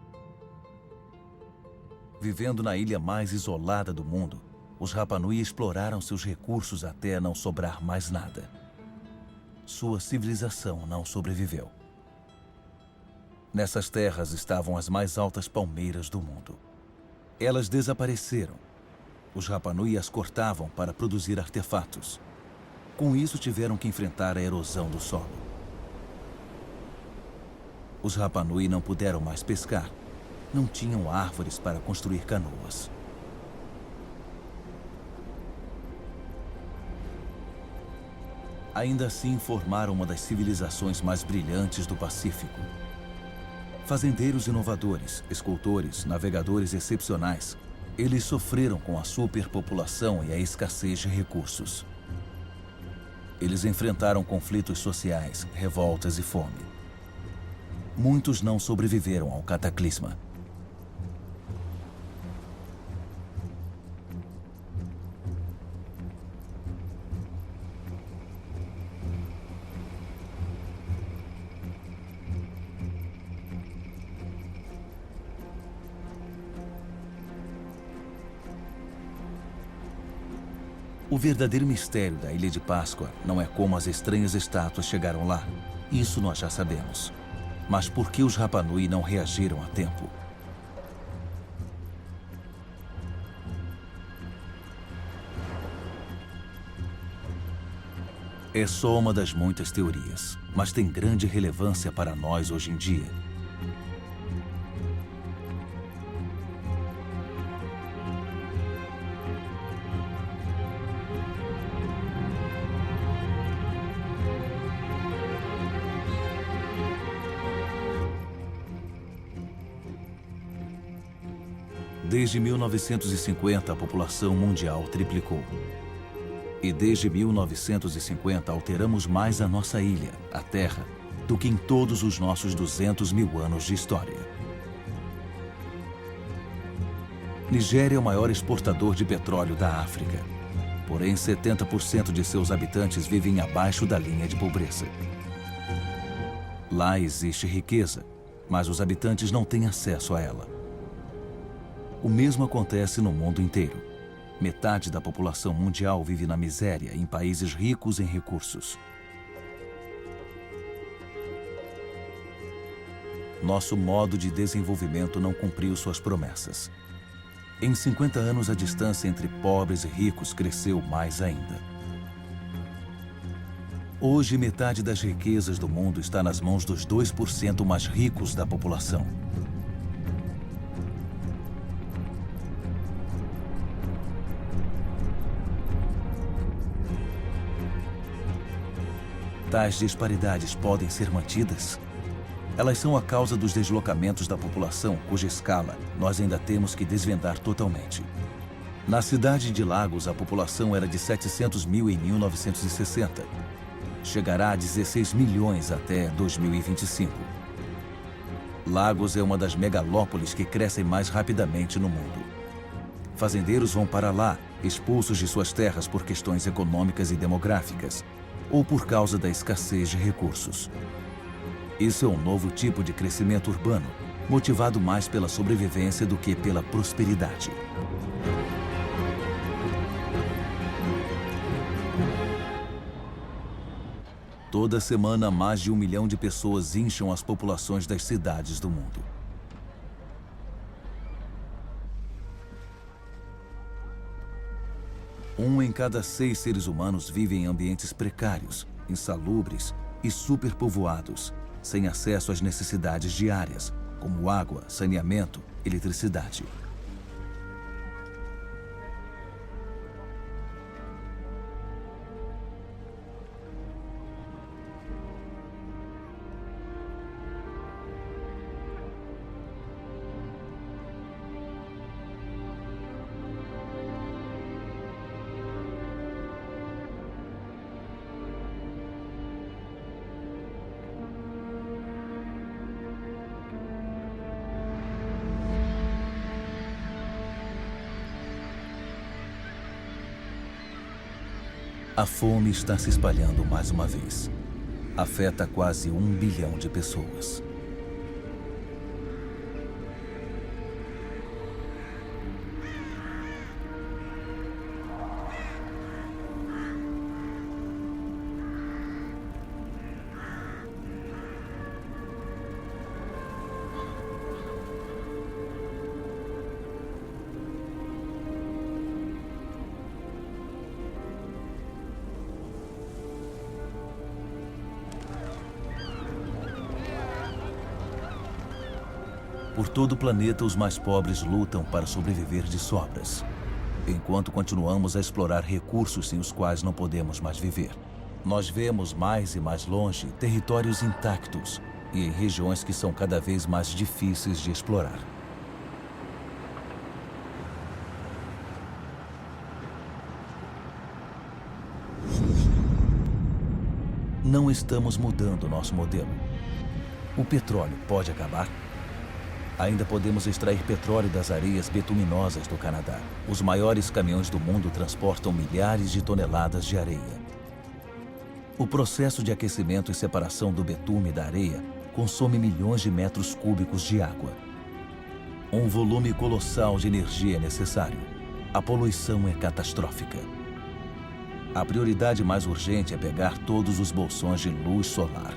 Vivendo na ilha mais isolada do mundo, os Rapa Nui exploraram seus recursos até não sobrar mais nada. Sua civilização não sobreviveu. Nessas terras estavam as mais altas palmeiras do mundo. Elas desapareceram. Os Rapa Nui as cortavam para produzir artefatos. Com isso, tiveram que enfrentar a erosão do solo. Os Rapa Nui não puderam mais pescar. Não tinham árvores para construir canoas. Ainda assim, formaram uma das civilizações mais brilhantes do Pacífico. Fazendeiros inovadores, escultores, navegadores excepcionais, eles sofreram com a superpopulação e a escassez de recursos. Eles enfrentaram conflitos sociais, revoltas e fome. Muitos não sobreviveram ao cataclisma. O verdadeiro mistério da Ilha de Páscoa não é como as estranhas estátuas chegaram lá. Isso nós já sabemos. Mas por que os Rapa Nui não reagiram a tempo? É só uma das muitas teorias, mas tem grande relevância para nós hoje em dia. Desde 1950, a população mundial triplicou. E desde 1950, alteramos mais a nossa ilha, a Terra, do que em todos os nossos 200 mil anos de história. Nigéria é o maior exportador de petróleo da África. Porém, 70% de seus habitantes vivem abaixo da linha de pobreza. Lá existe riqueza, mas os habitantes não têm acesso a ela. O mesmo acontece no mundo inteiro. Metade da população mundial vive na miséria em países ricos em recursos. Nosso modo de desenvolvimento não cumpriu suas promessas. Em 50 anos, a distância entre pobres e ricos cresceu mais ainda. Hoje, metade das riquezas do mundo está nas mãos dos 2% mais ricos da população. Tais disparidades podem ser mantidas? Elas são a causa dos deslocamentos da população, cuja escala nós ainda temos que desvendar totalmente. Na cidade de Lagos, a população era de 700 mil em 1960. Chegará a 16 milhões até 2025. Lagos é uma das megalópolis que crescem mais rapidamente no mundo. Fazendeiros vão para lá, expulsos de suas terras por questões econômicas e demográficas, ou por causa da escassez de recursos. Isso é um novo tipo de crescimento urbano, motivado mais pela sobrevivência do que pela prosperidade. Toda semana, mais de 1 milhão de pessoas incham as populações das cidades do mundo. Um em cada 6 seres humanos vive em ambientes precários, insalubres e superpovoados, sem acesso às necessidades diárias, como água, saneamento, eletricidade. A fome está se espalhando mais uma vez. Afeta quase 1 bilhão de pessoas. Por todo o planeta, os mais pobres lutam para sobreviver de sobras, enquanto continuamos a explorar recursos sem os quais não podemos mais viver. Nós vemos mais e mais longe territórios intactos e em regiões que são cada vez mais difíceis de explorar. Não estamos mudando nosso modelo. O petróleo pode acabar? Ainda podemos extrair petróleo das areias betuminosas do Canadá. Os maiores caminhões do mundo transportam milhares de toneladas de areia. O processo de aquecimento e separação do betume da areia consome milhões de metros cúbicos de água. Um volume colossal de energia é necessário. A poluição é catastrófica. A prioridade mais urgente é pegar todos os bolsões de luz solar.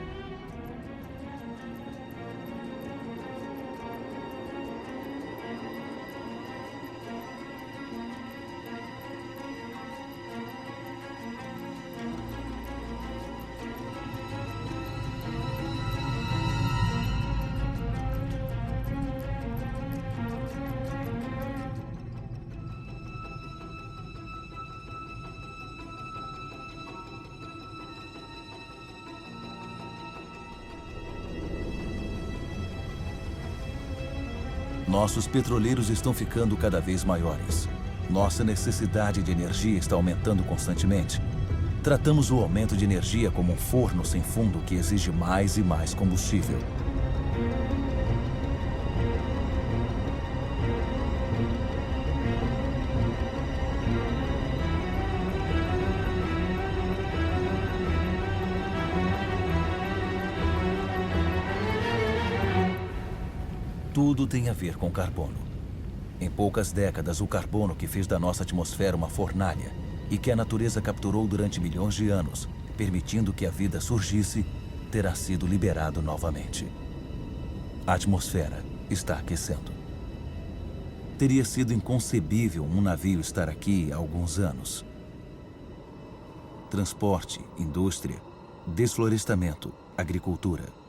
Nossos petroleiros estão ficando cada vez maiores. Nossa necessidade de energia está aumentando constantemente. Tratamos o aumento de energia como um forno sem fundo que exige mais e mais combustível. Tudo tem a ver com carbono. Em poucas décadas, o carbono que fez da nossa atmosfera uma fornalha e que a natureza capturou durante milhões de anos, permitindo que a vida surgisse, terá sido liberado novamente. A atmosfera está aquecendo. Teria sido inconcebível um navio estar aqui há alguns anos. Transporte, indústria, desflorestamento, agricultura.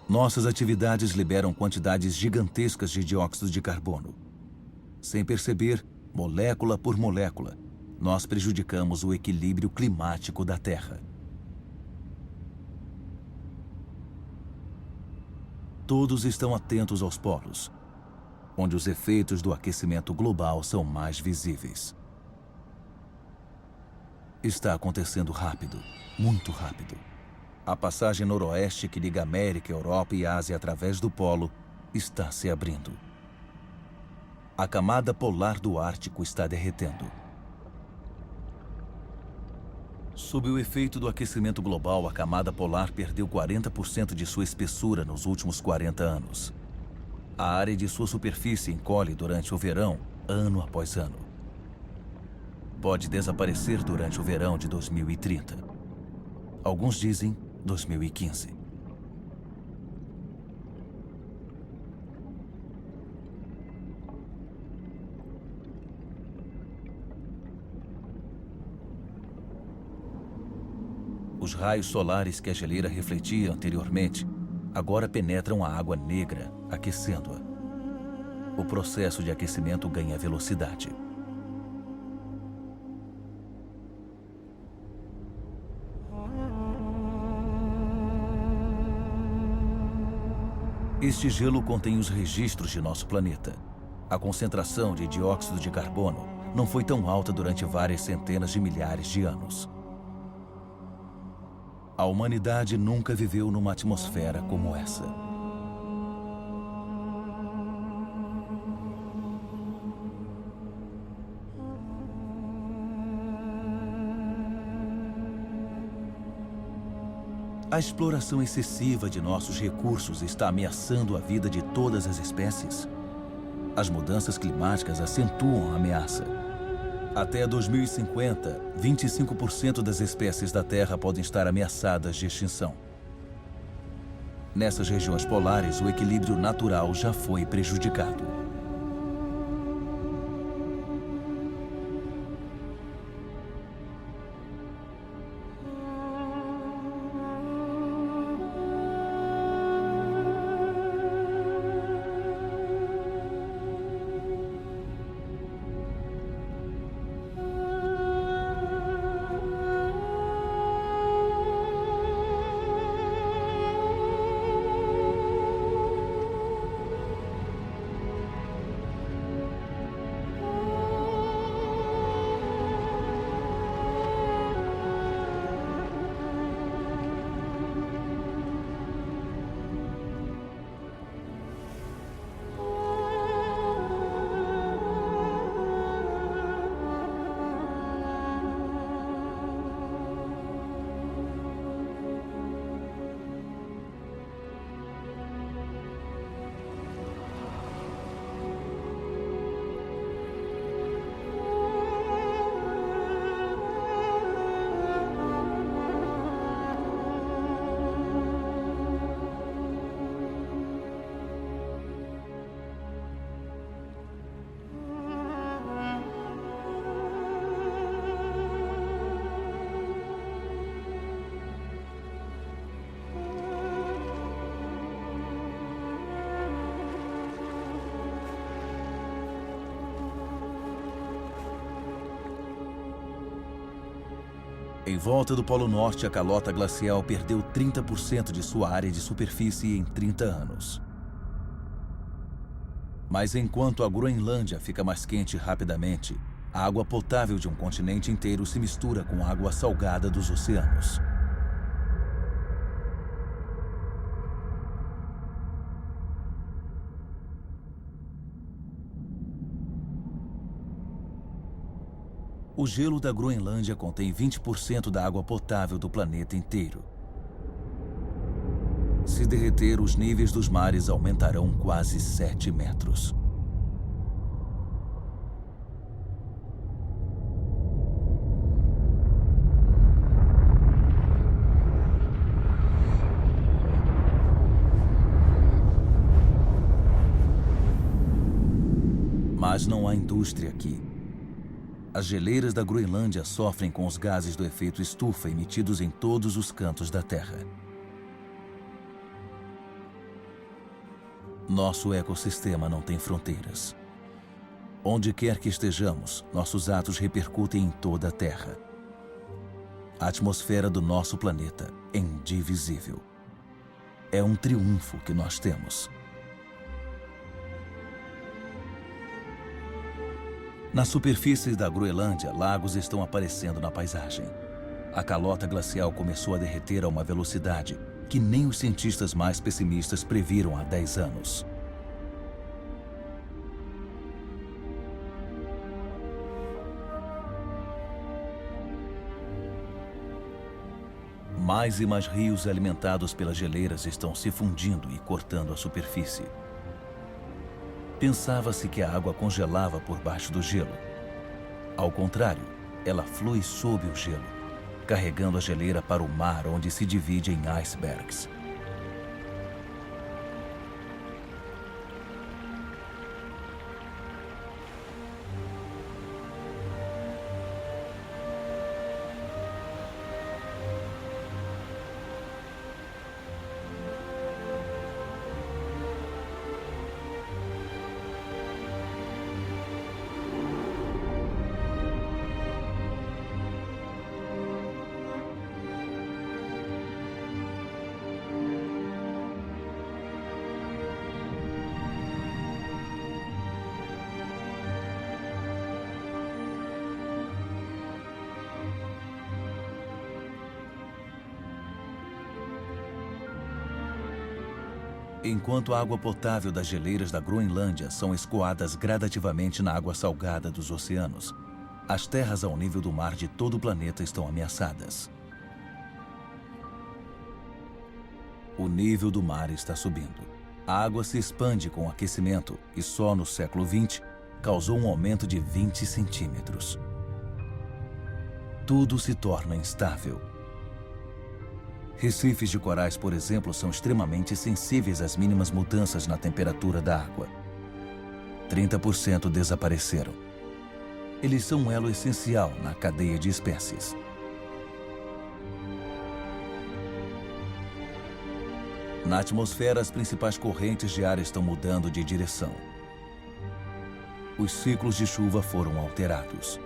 Nossas atividades liberam quantidades gigantescas de dióxido de carbono. Sem perceber, molécula por molécula, nós prejudicamos o equilíbrio climático da Terra. Todos estão atentos aos polos, onde os efeitos do aquecimento global são mais visíveis. Está acontecendo rápido, muito rápido. A passagem noroeste que liga América, Europa e Ásia através do polo está se abrindo. A camada polar do Ártico está derretendo. Sob o efeito do aquecimento global, a camada polar perdeu 40% de sua espessura nos últimos 40 anos. A área de sua superfície encolhe durante o verão, ano após ano. Pode desaparecer durante o verão de 2030. Alguns dizem 2015. Os raios solares que a geleira refletia anteriormente agora penetram a água negra, aquecendo-a. O processo de aquecimento ganha velocidade. Este gelo contém os registros de nosso planeta. A concentração de dióxido de carbono não foi tão alta durante várias centenas de milhares de anos. A humanidade nunca viveu numa atmosfera como essa. A exploração excessiva de nossos recursos está ameaçando a vida de todas as espécies. As mudanças climáticas acentuam a ameaça. Até 2050, 25% das espécies da Terra podem estar ameaçadas de extinção. Nessas regiões polares, o equilíbrio natural já foi prejudicado. Em volta do Polo Norte, a calota glacial perdeu 30% de sua área de superfície em 30 anos. Mas enquanto a Groenlândia fica mais quente rapidamente, a água potável de um continente inteiro se mistura com a água salgada dos oceanos. O gelo da Groenlândia contém 20% da água potável do planeta inteiro. Se derreter, os níveis dos mares aumentarão quase 7 metros. Mas não há indústria aqui. As geleiras da Groenlândia sofrem com os gases do efeito estufa emitidos em todos os cantos da Terra. Nosso ecossistema não tem fronteiras. Onde quer que estejamos, nossos atos repercutem em toda a Terra. A atmosfera do nosso planeta é indivisível. É um triunfo que nós temos. Na superfície da Groenlândia, lagos estão aparecendo na paisagem. A calota glacial começou a derreter a uma velocidade que nem os cientistas mais pessimistas previram há 10 anos. Mais e mais rios alimentados pelas geleiras estão se fundindo e cortando a superfície. Pensava-se que a água congelava por baixo do gelo. Ao contrário, ela flui sob o gelo, carregando a geleira para o mar, onde se divide em icebergs. Enquanto a água potável das geleiras da Groenlândia são escoadas gradativamente na água salgada dos oceanos, as terras ao nível do mar de todo o planeta estão ameaçadas. O nível do mar está subindo. A água se expande com o aquecimento e só no século XX causou um aumento de 20 centímetros. Tudo se torna instável. Recifes de corais, por exemplo, são extremamente sensíveis às mínimas mudanças na temperatura da água. 30% desapareceram. Eles são um elo essencial na cadeia de espécies. Na atmosfera, as principais correntes de ar estão mudando de direção. Os ciclos de chuva foram alterados.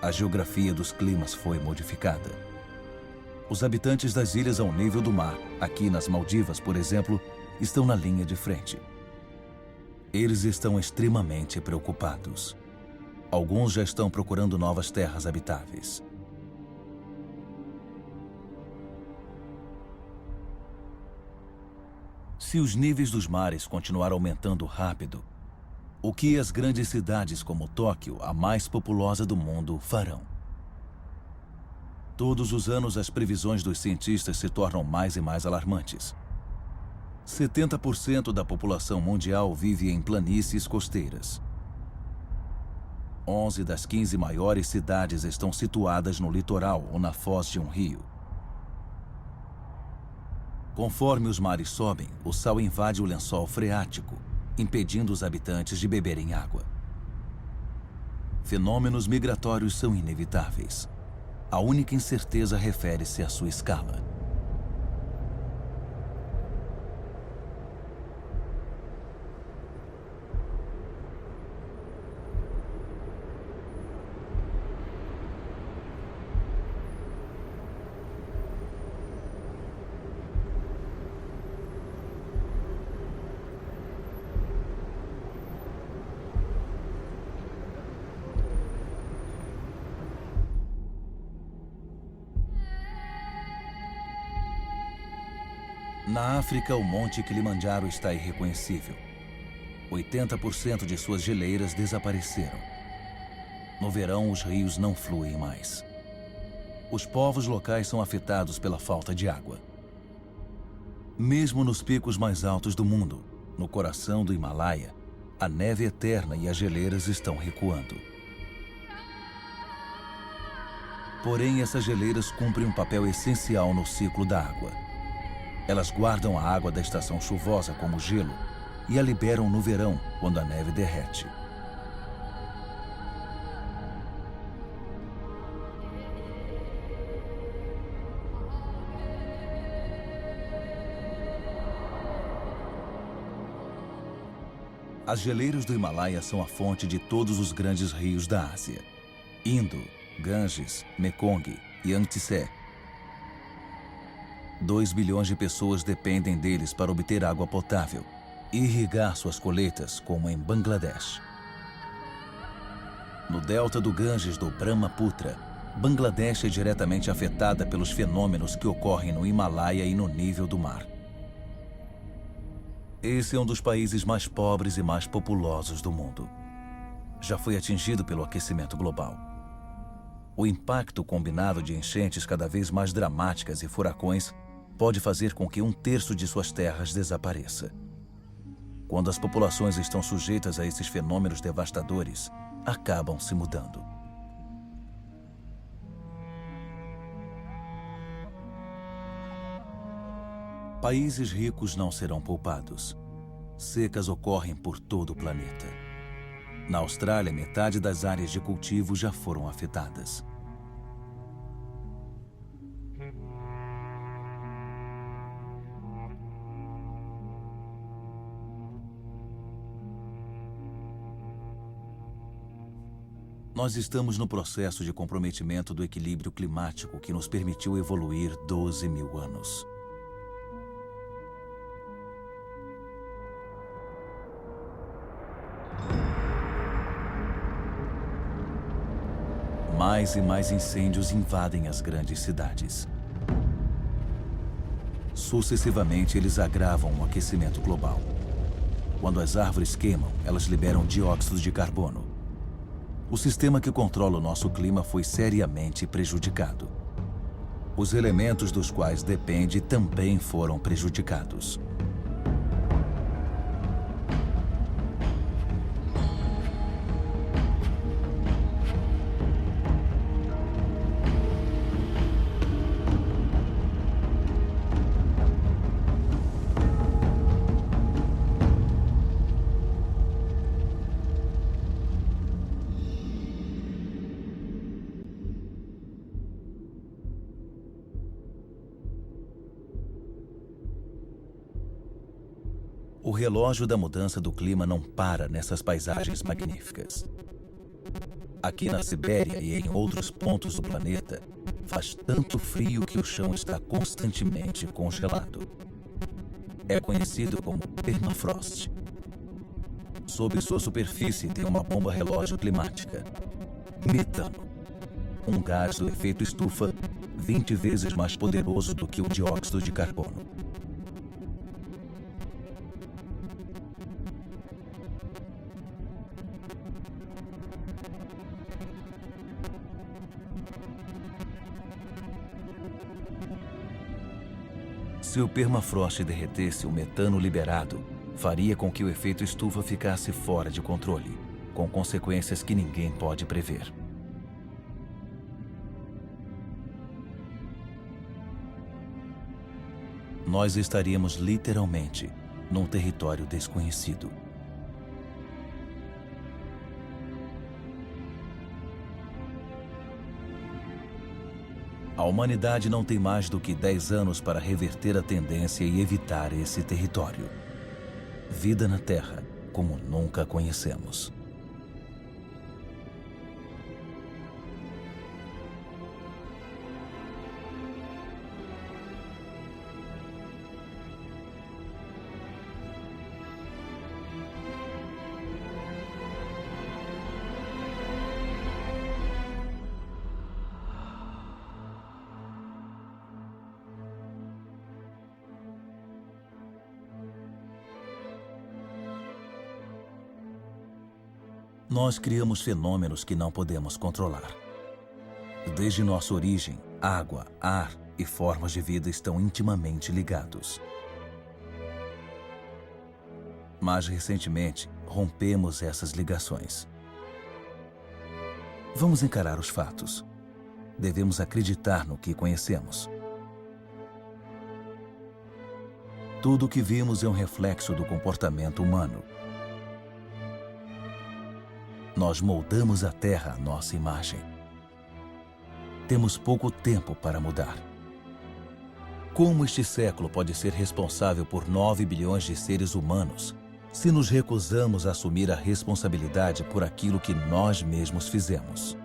A geografia dos climas foi modificada. Os habitantes das ilhas ao nível do mar, aqui nas Maldivas, por exemplo, estão na linha de frente. Eles estão extremamente preocupados. Alguns já estão procurando novas terras habitáveis. Se os níveis dos mares continuar aumentando rápido, o que as grandes cidades como Tóquio, a mais populosa do mundo, farão? Todos os anos, as previsões dos cientistas se tornam mais e mais alarmantes. 70% da população mundial vive em planícies costeiras. 11 das 15 maiores cidades estão situadas no litoral ou na foz de um rio. Conforme os mares sobem, o sal invade o lençol freático, impedindo os habitantes de beberem água. Fenômenos migratórios são inevitáveis. A única incerteza refere-se à sua escala. Na África, o Monte Kilimanjaro está irreconhecível. 80% de suas geleiras desapareceram. No verão, os rios não fluem mais. Os povos locais são afetados pela falta de água. Mesmo nos picos mais altos do mundo, no coração do Himalaia, a neve eterna e as geleiras estão recuando. Porém, essas geleiras cumprem um papel essencial no ciclo da água. Elas guardam a água da estação chuvosa como gelo e a liberam no verão, quando a neve derrete. As geleiras do Himalaia são a fonte de todos os grandes rios da Ásia: Indo, Ganges, Mekong e Yangtze. 2 bilhões de pessoas dependem deles para obter água potável e irrigar suas colheitas, como em Bangladesh. No delta do Ganges do Brahmaputra, Bangladesh é diretamente afetada pelos fenômenos que ocorrem no Himalaia e no nível do mar. Esse é um dos países mais pobres e mais populosos do mundo. Já foi atingido pelo aquecimento global. O impacto combinado de enchentes cada vez mais dramáticas e furacões pode fazer com que 1/3 de suas terras desapareça. Quando as populações estão sujeitas a esses fenômenos devastadores, acabam se mudando. Países ricos não serão poupados. Secas ocorrem por todo o planeta. Na Austrália, metade das áreas de cultivo já foram afetadas. Nós estamos no processo de comprometimento do equilíbrio climático que nos permitiu evoluir 12 mil anos. Mais e mais incêndios invadem as grandes cidades. Sucessivamente, eles agravam o aquecimento global. Quando as árvores queimam, elas liberam dióxido de carbono. O sistema que controla o nosso clima foi seriamente prejudicado. Os elementos dos quais depende também foram prejudicados. O relógio da mudança do clima não para nessas paisagens magníficas. Aqui na Sibéria e em outros pontos do planeta, faz tanto frio que o chão está constantemente congelado. É conhecido como permafrost. Sob sua superfície tem uma bomba relógio climática: metano, um gás do efeito estufa 20 vezes mais poderoso do que o dióxido de carbono. Se o permafrost derretesse, o metano liberado faria com que o efeito estufa ficasse fora de controle, com consequências que ninguém pode prever. Nós estaríamos literalmente num território desconhecido. A humanidade não tem mais do que 10 anos para reverter a tendência e evitar esse território. Vida na Terra, como nunca a conhecemos. Nós criamos fenômenos que não podemos controlar. Desde nossa origem, água, ar e formas de vida estão intimamente ligados. Mas recentemente, rompemos essas ligações. Vamos encarar os fatos. Devemos acreditar no que conhecemos. Tudo o que vimos é um reflexo do comportamento humano. Nós moldamos a Terra à nossa imagem. Temos pouco tempo para mudar. Como este século pode ser responsável por 9 bilhões de seres humanos se nos recusamos a assumir a responsabilidade por aquilo que nós mesmos fizemos?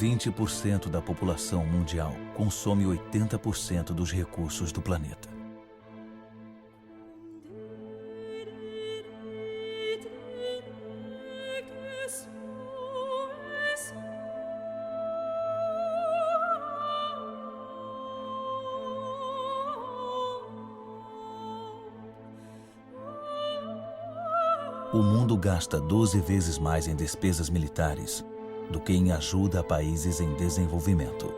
,20% da população mundial consome 80% dos recursos do planeta. O mundo gasta 12 vezes mais em despesas militares do que em ajuda a países em desenvolvimento.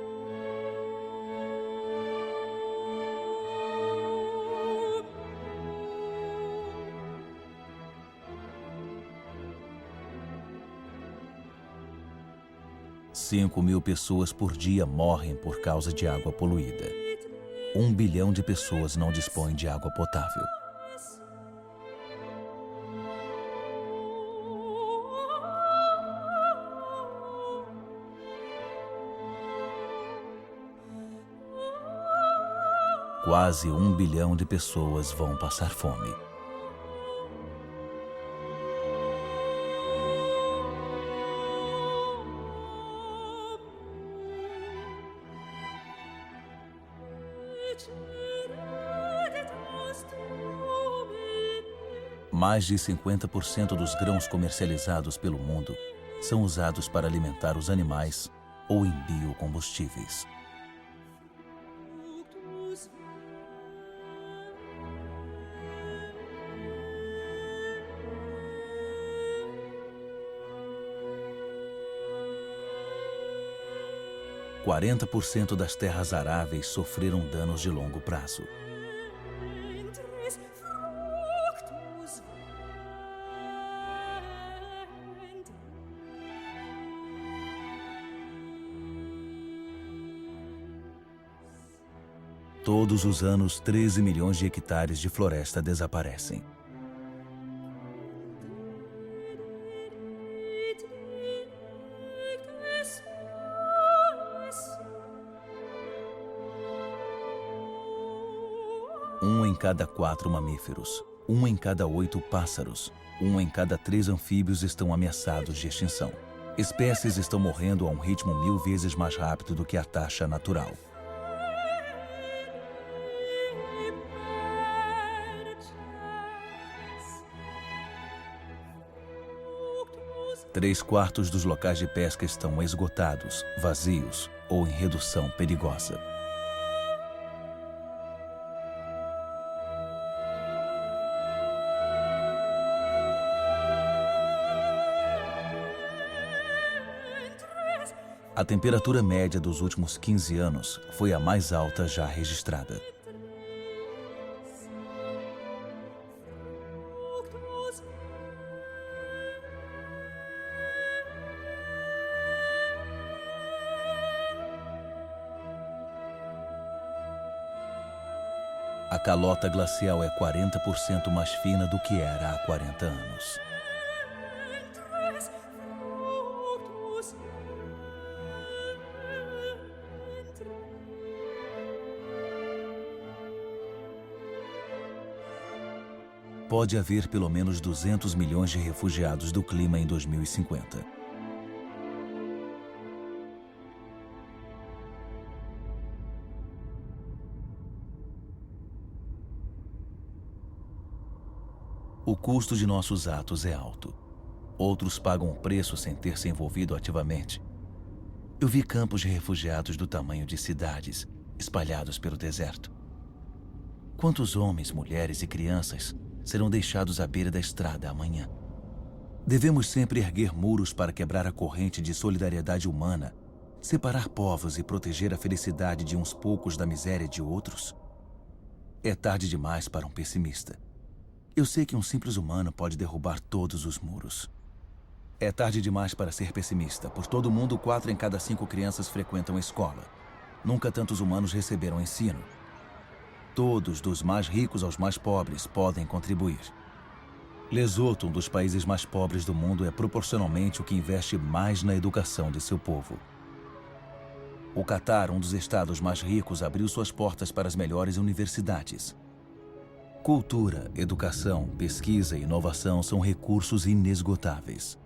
Cinco mil pessoas por dia morrem por causa de água poluída. 1 bilhão de pessoas não dispõem de água potável. Quase 1 bilhão de pessoas vão passar fome. Mais de 50% dos grãos comercializados pelo mundo são usados para alimentar os animais ou em biocombustíveis. ,40% das terras aráveis sofreram danos de longo prazo. Todos os anos, 13 milhões de hectares de floresta desaparecem. Um em cada 4 mamíferos, 1 em cada 8 pássaros, 1 em cada 3 anfíbios estão ameaçados de extinção. Espécies estão morrendo a um ritmo 1000 vezes mais rápido do que a taxa natural. Três quartos dos locais de pesca estão esgotados, vazios ou em redução perigosa. A temperatura média dos últimos 15 anos foi a mais alta já registrada. A calota glacial é 40% mais fina do que era há 40 anos. Pode haver pelo menos 200 milhões de refugiados do clima em 2050. O custo de nossos atos é alto. Outros pagam o preço sem ter se envolvido ativamente. Eu vi campos de refugiados do tamanho de cidades, espalhados pelo deserto. Quantos homens, mulheres e crianças serão deixados à beira da estrada amanhã? Devemos sempre erguer muros para quebrar a corrente de solidariedade humana, separar povos e proteger a felicidade de uns poucos da miséria de outros? É tarde demais para um pessimista. Eu sei que um simples humano pode derrubar todos os muros. É tarde demais para ser pessimista. Por todo o mundo, 4 em cada 5 crianças frequentam a escola. Nunca tantos humanos receberam ensino. Todos, dos mais ricos aos mais pobres, podem contribuir. Lesoto, um dos países mais pobres do mundo, é proporcionalmente o que investe mais na educação de seu povo. O Catar, um dos estados mais ricos, abriu suas portas para as melhores universidades. Cultura, educação, pesquisa e inovação são recursos inesgotáveis.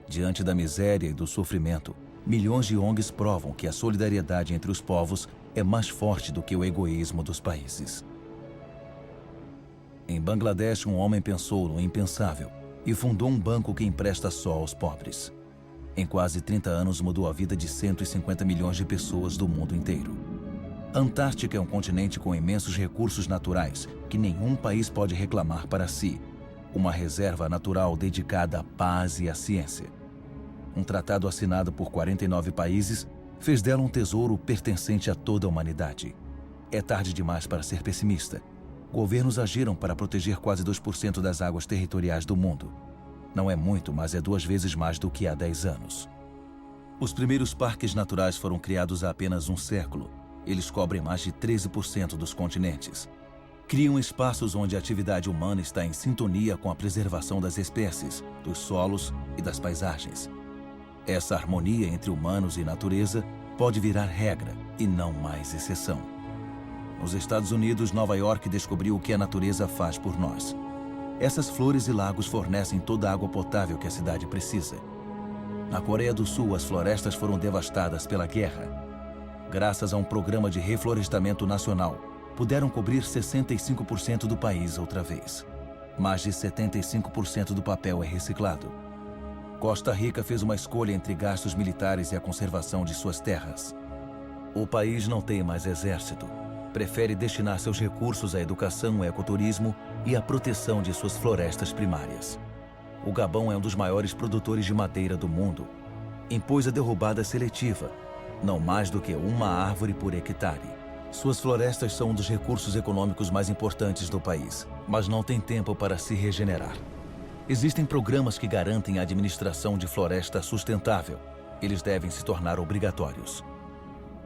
Diante da miséria e do sofrimento, milhões de ONGs provam que a solidariedade entre os povos é mais forte do que o egoísmo dos países. Em Bangladesh, um homem pensou no impensável e fundou um banco que empresta só aos pobres. Em quase 30 anos, mudou a vida de 150 milhões de pessoas do mundo inteiro. A Antártica é um continente com imensos recursos naturais que nenhum país pode reclamar para si. Uma reserva natural dedicada à paz e à ciência. Um tratado assinado por 49 países fez dela um tesouro pertencente a toda a humanidade. É tarde demais para ser pessimista. Governos agiram para proteger quase 2% das águas territoriais do mundo. Não é muito, mas é 2 vezes mais do que há 10 anos. Os primeiros parques naturais foram criados há apenas um século. Eles cobrem mais de 13% dos continentes. Criam espaços onde a atividade humana está em sintonia com a preservação das espécies, dos solos e das paisagens. Essa harmonia entre humanos e natureza pode virar regra e não mais exceção. Nos Estados Unidos, Nova York descobriu o que a natureza faz por nós. Essas flores e lagos fornecem toda a água potável que a cidade precisa. Na Coreia do Sul, as florestas foram devastadas pela guerra. Graças a um programa de reflorestamento nacional, puderam cobrir 65% do país outra vez. Mais de 75% do papel é reciclado. Costa Rica fez uma escolha entre gastos militares e a conservação de suas terras. O país não tem mais exército. Prefere destinar seus recursos à educação, ao ecoturismo e à proteção de suas florestas primárias. O Gabão é um dos maiores produtores de madeira do mundo. Impôs a derrubada seletiva, não mais do que uma árvore por hectare. Suas florestas são um dos recursos econômicos mais importantes do país, mas não tem tempo para se regenerar. Existem programas que garantem a administração de floresta sustentável. Eles devem se tornar obrigatórios.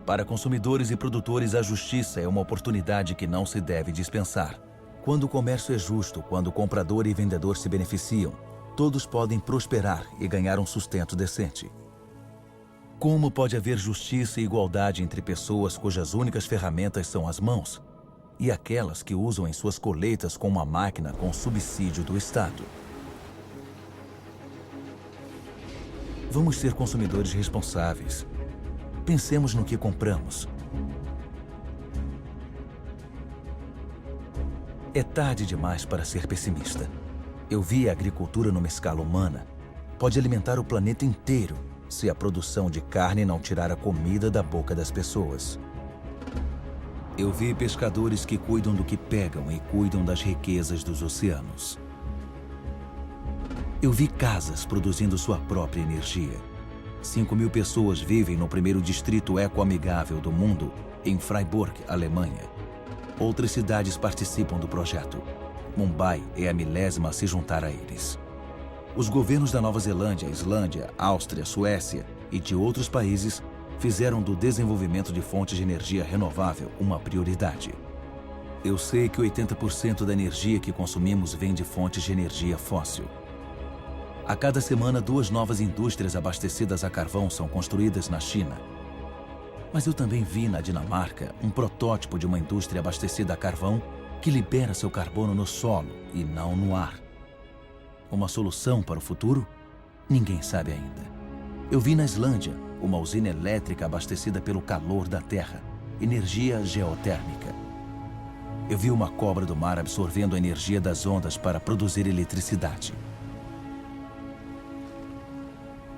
Para consumidores e produtores, a justiça é uma oportunidade que não se deve dispensar. Quando o comércio é justo, quando o comprador e vendedor se beneficiam, todos podem prosperar e ganhar um sustento decente. Como pode haver justiça e igualdade entre pessoas cujas únicas ferramentas são as mãos e aquelas que usam em suas colheitas com uma máquina com subsídio do Estado? Vamos ser consumidores responsáveis. Pensemos no que compramos. É tarde demais para ser pessimista. Eu vi a agricultura numa escala humana. Pode alimentar o planeta inteiro se a produção de carne não tirar a comida da boca das pessoas. Eu vi pescadores que cuidam do que pegam e cuidam das riquezas dos oceanos. Eu vi casas produzindo sua própria energia. 5.000 pessoas vivem no primeiro distrito ecoamigável do mundo, em Freiburg, Alemanha. Outras cidades participam do projeto. Mumbai é a 1000ª a se juntar a eles. Os governos da Nova Zelândia, Islândia, Áustria, Suécia e de outros países fizeram do desenvolvimento de fontes de energia renovável uma prioridade. Eu sei que 80% da energia que consumimos vem de fontes de energia fóssil. A cada semana, 2 novas indústrias abastecidas a carvão são construídas na China. Mas eu também vi na Dinamarca um protótipo de uma indústria abastecida a carvão que libera seu carbono no solo e não no ar. Uma solução para o futuro? Ninguém sabe ainda. Eu vi na Islândia uma usina elétrica abastecida pelo calor da terra, energia geotérmica. Eu vi uma cobra do mar absorvendo a energia das ondas para produzir eletricidade.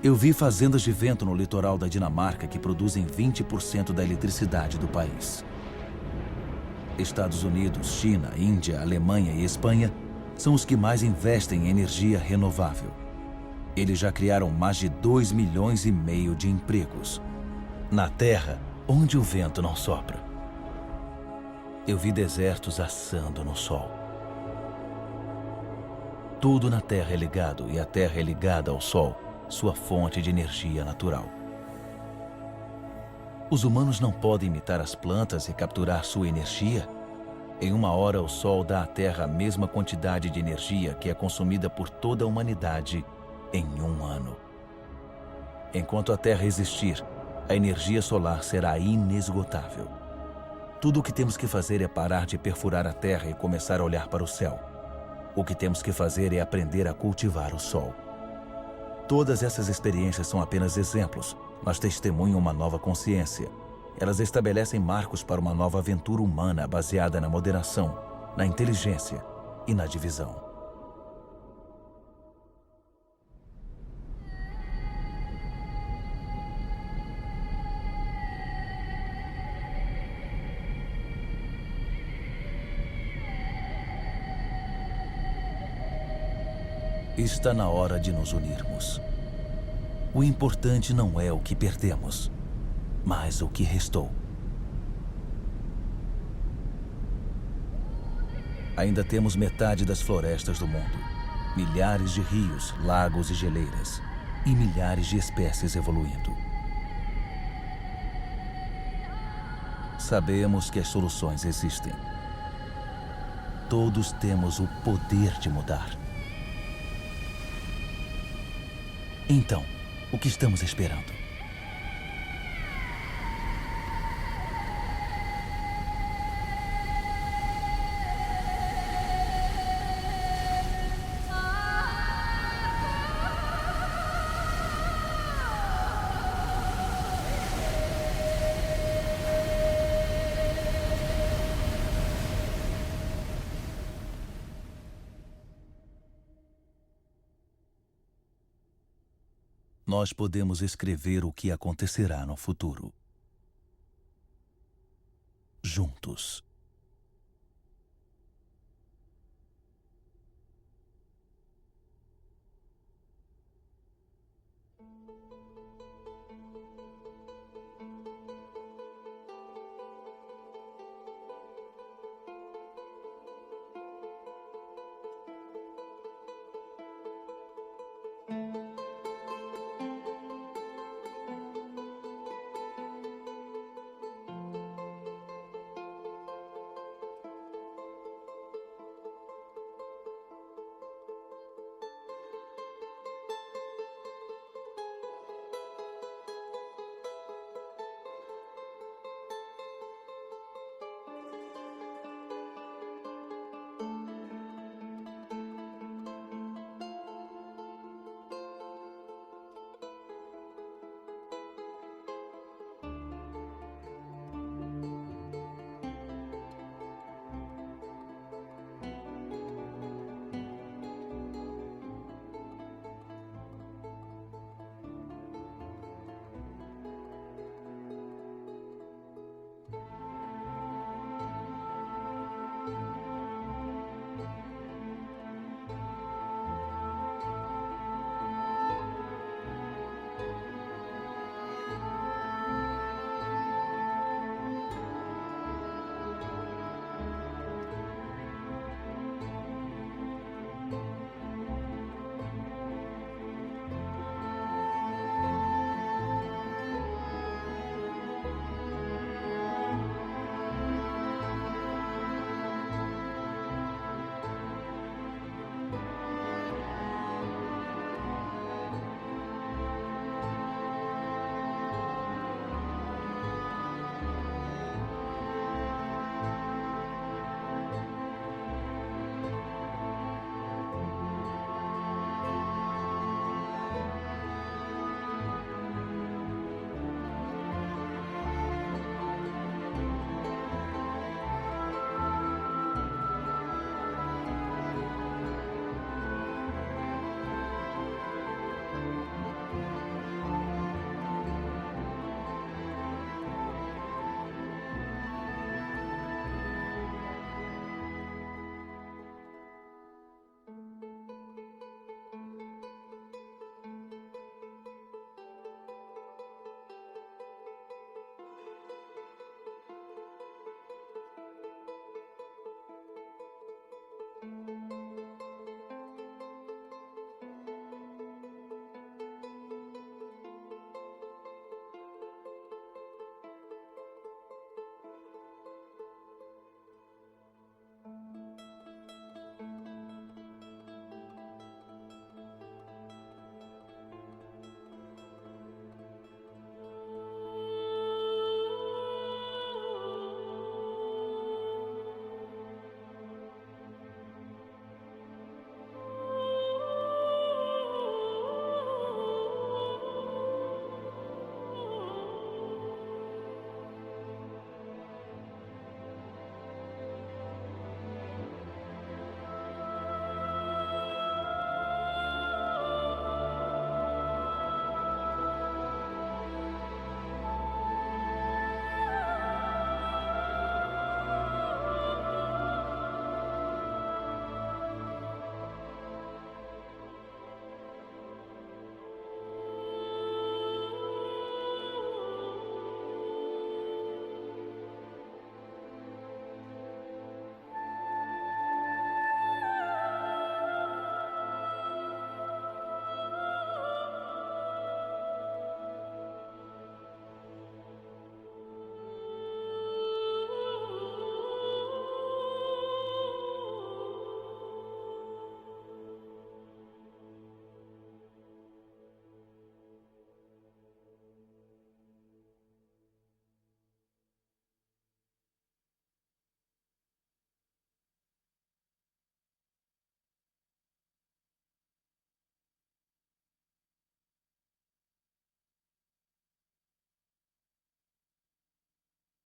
Eu vi fazendas de vento no litoral da Dinamarca que produzem 20% da eletricidade do país. Estados Unidos, China, Índia, Alemanha e Espanha são os que mais investem em energia renovável. Eles já criaram mais de 2,5 milhões de empregos. Na Terra, onde o vento não sopra. Eu vi desertos assando no sol. Tudo na Terra é ligado e a Terra é ligada ao Sol, sua fonte de energia natural. Os humanos não podem imitar as plantas e capturar sua energia? Em uma hora, o Sol dá à Terra a mesma quantidade de energia que é consumida por toda a humanidade em um ano. Enquanto a Terra existir, a energia solar será inesgotável. Tudo o que temos que fazer é parar de perfurar a Terra e começar a olhar para o céu. O que temos que fazer é aprender a cultivar o Sol. Todas essas experiências são apenas exemplos, mas testemunham uma nova consciência. Elas estabelecem marcos para uma nova aventura humana baseada na moderação, na inteligência e na divisão. Está na hora de nos unirmos. O importante não é o que perdemos, mas o que restou. Ainda temos metade das florestas do mundo, milhares de rios, lagos e geleiras, e milhares de espécies evoluindo. Sabemos que as soluções existem. Todos temos o poder de mudar. Então, o que estamos esperando? Nós podemos escrever o que acontecerá no futuro. Juntos.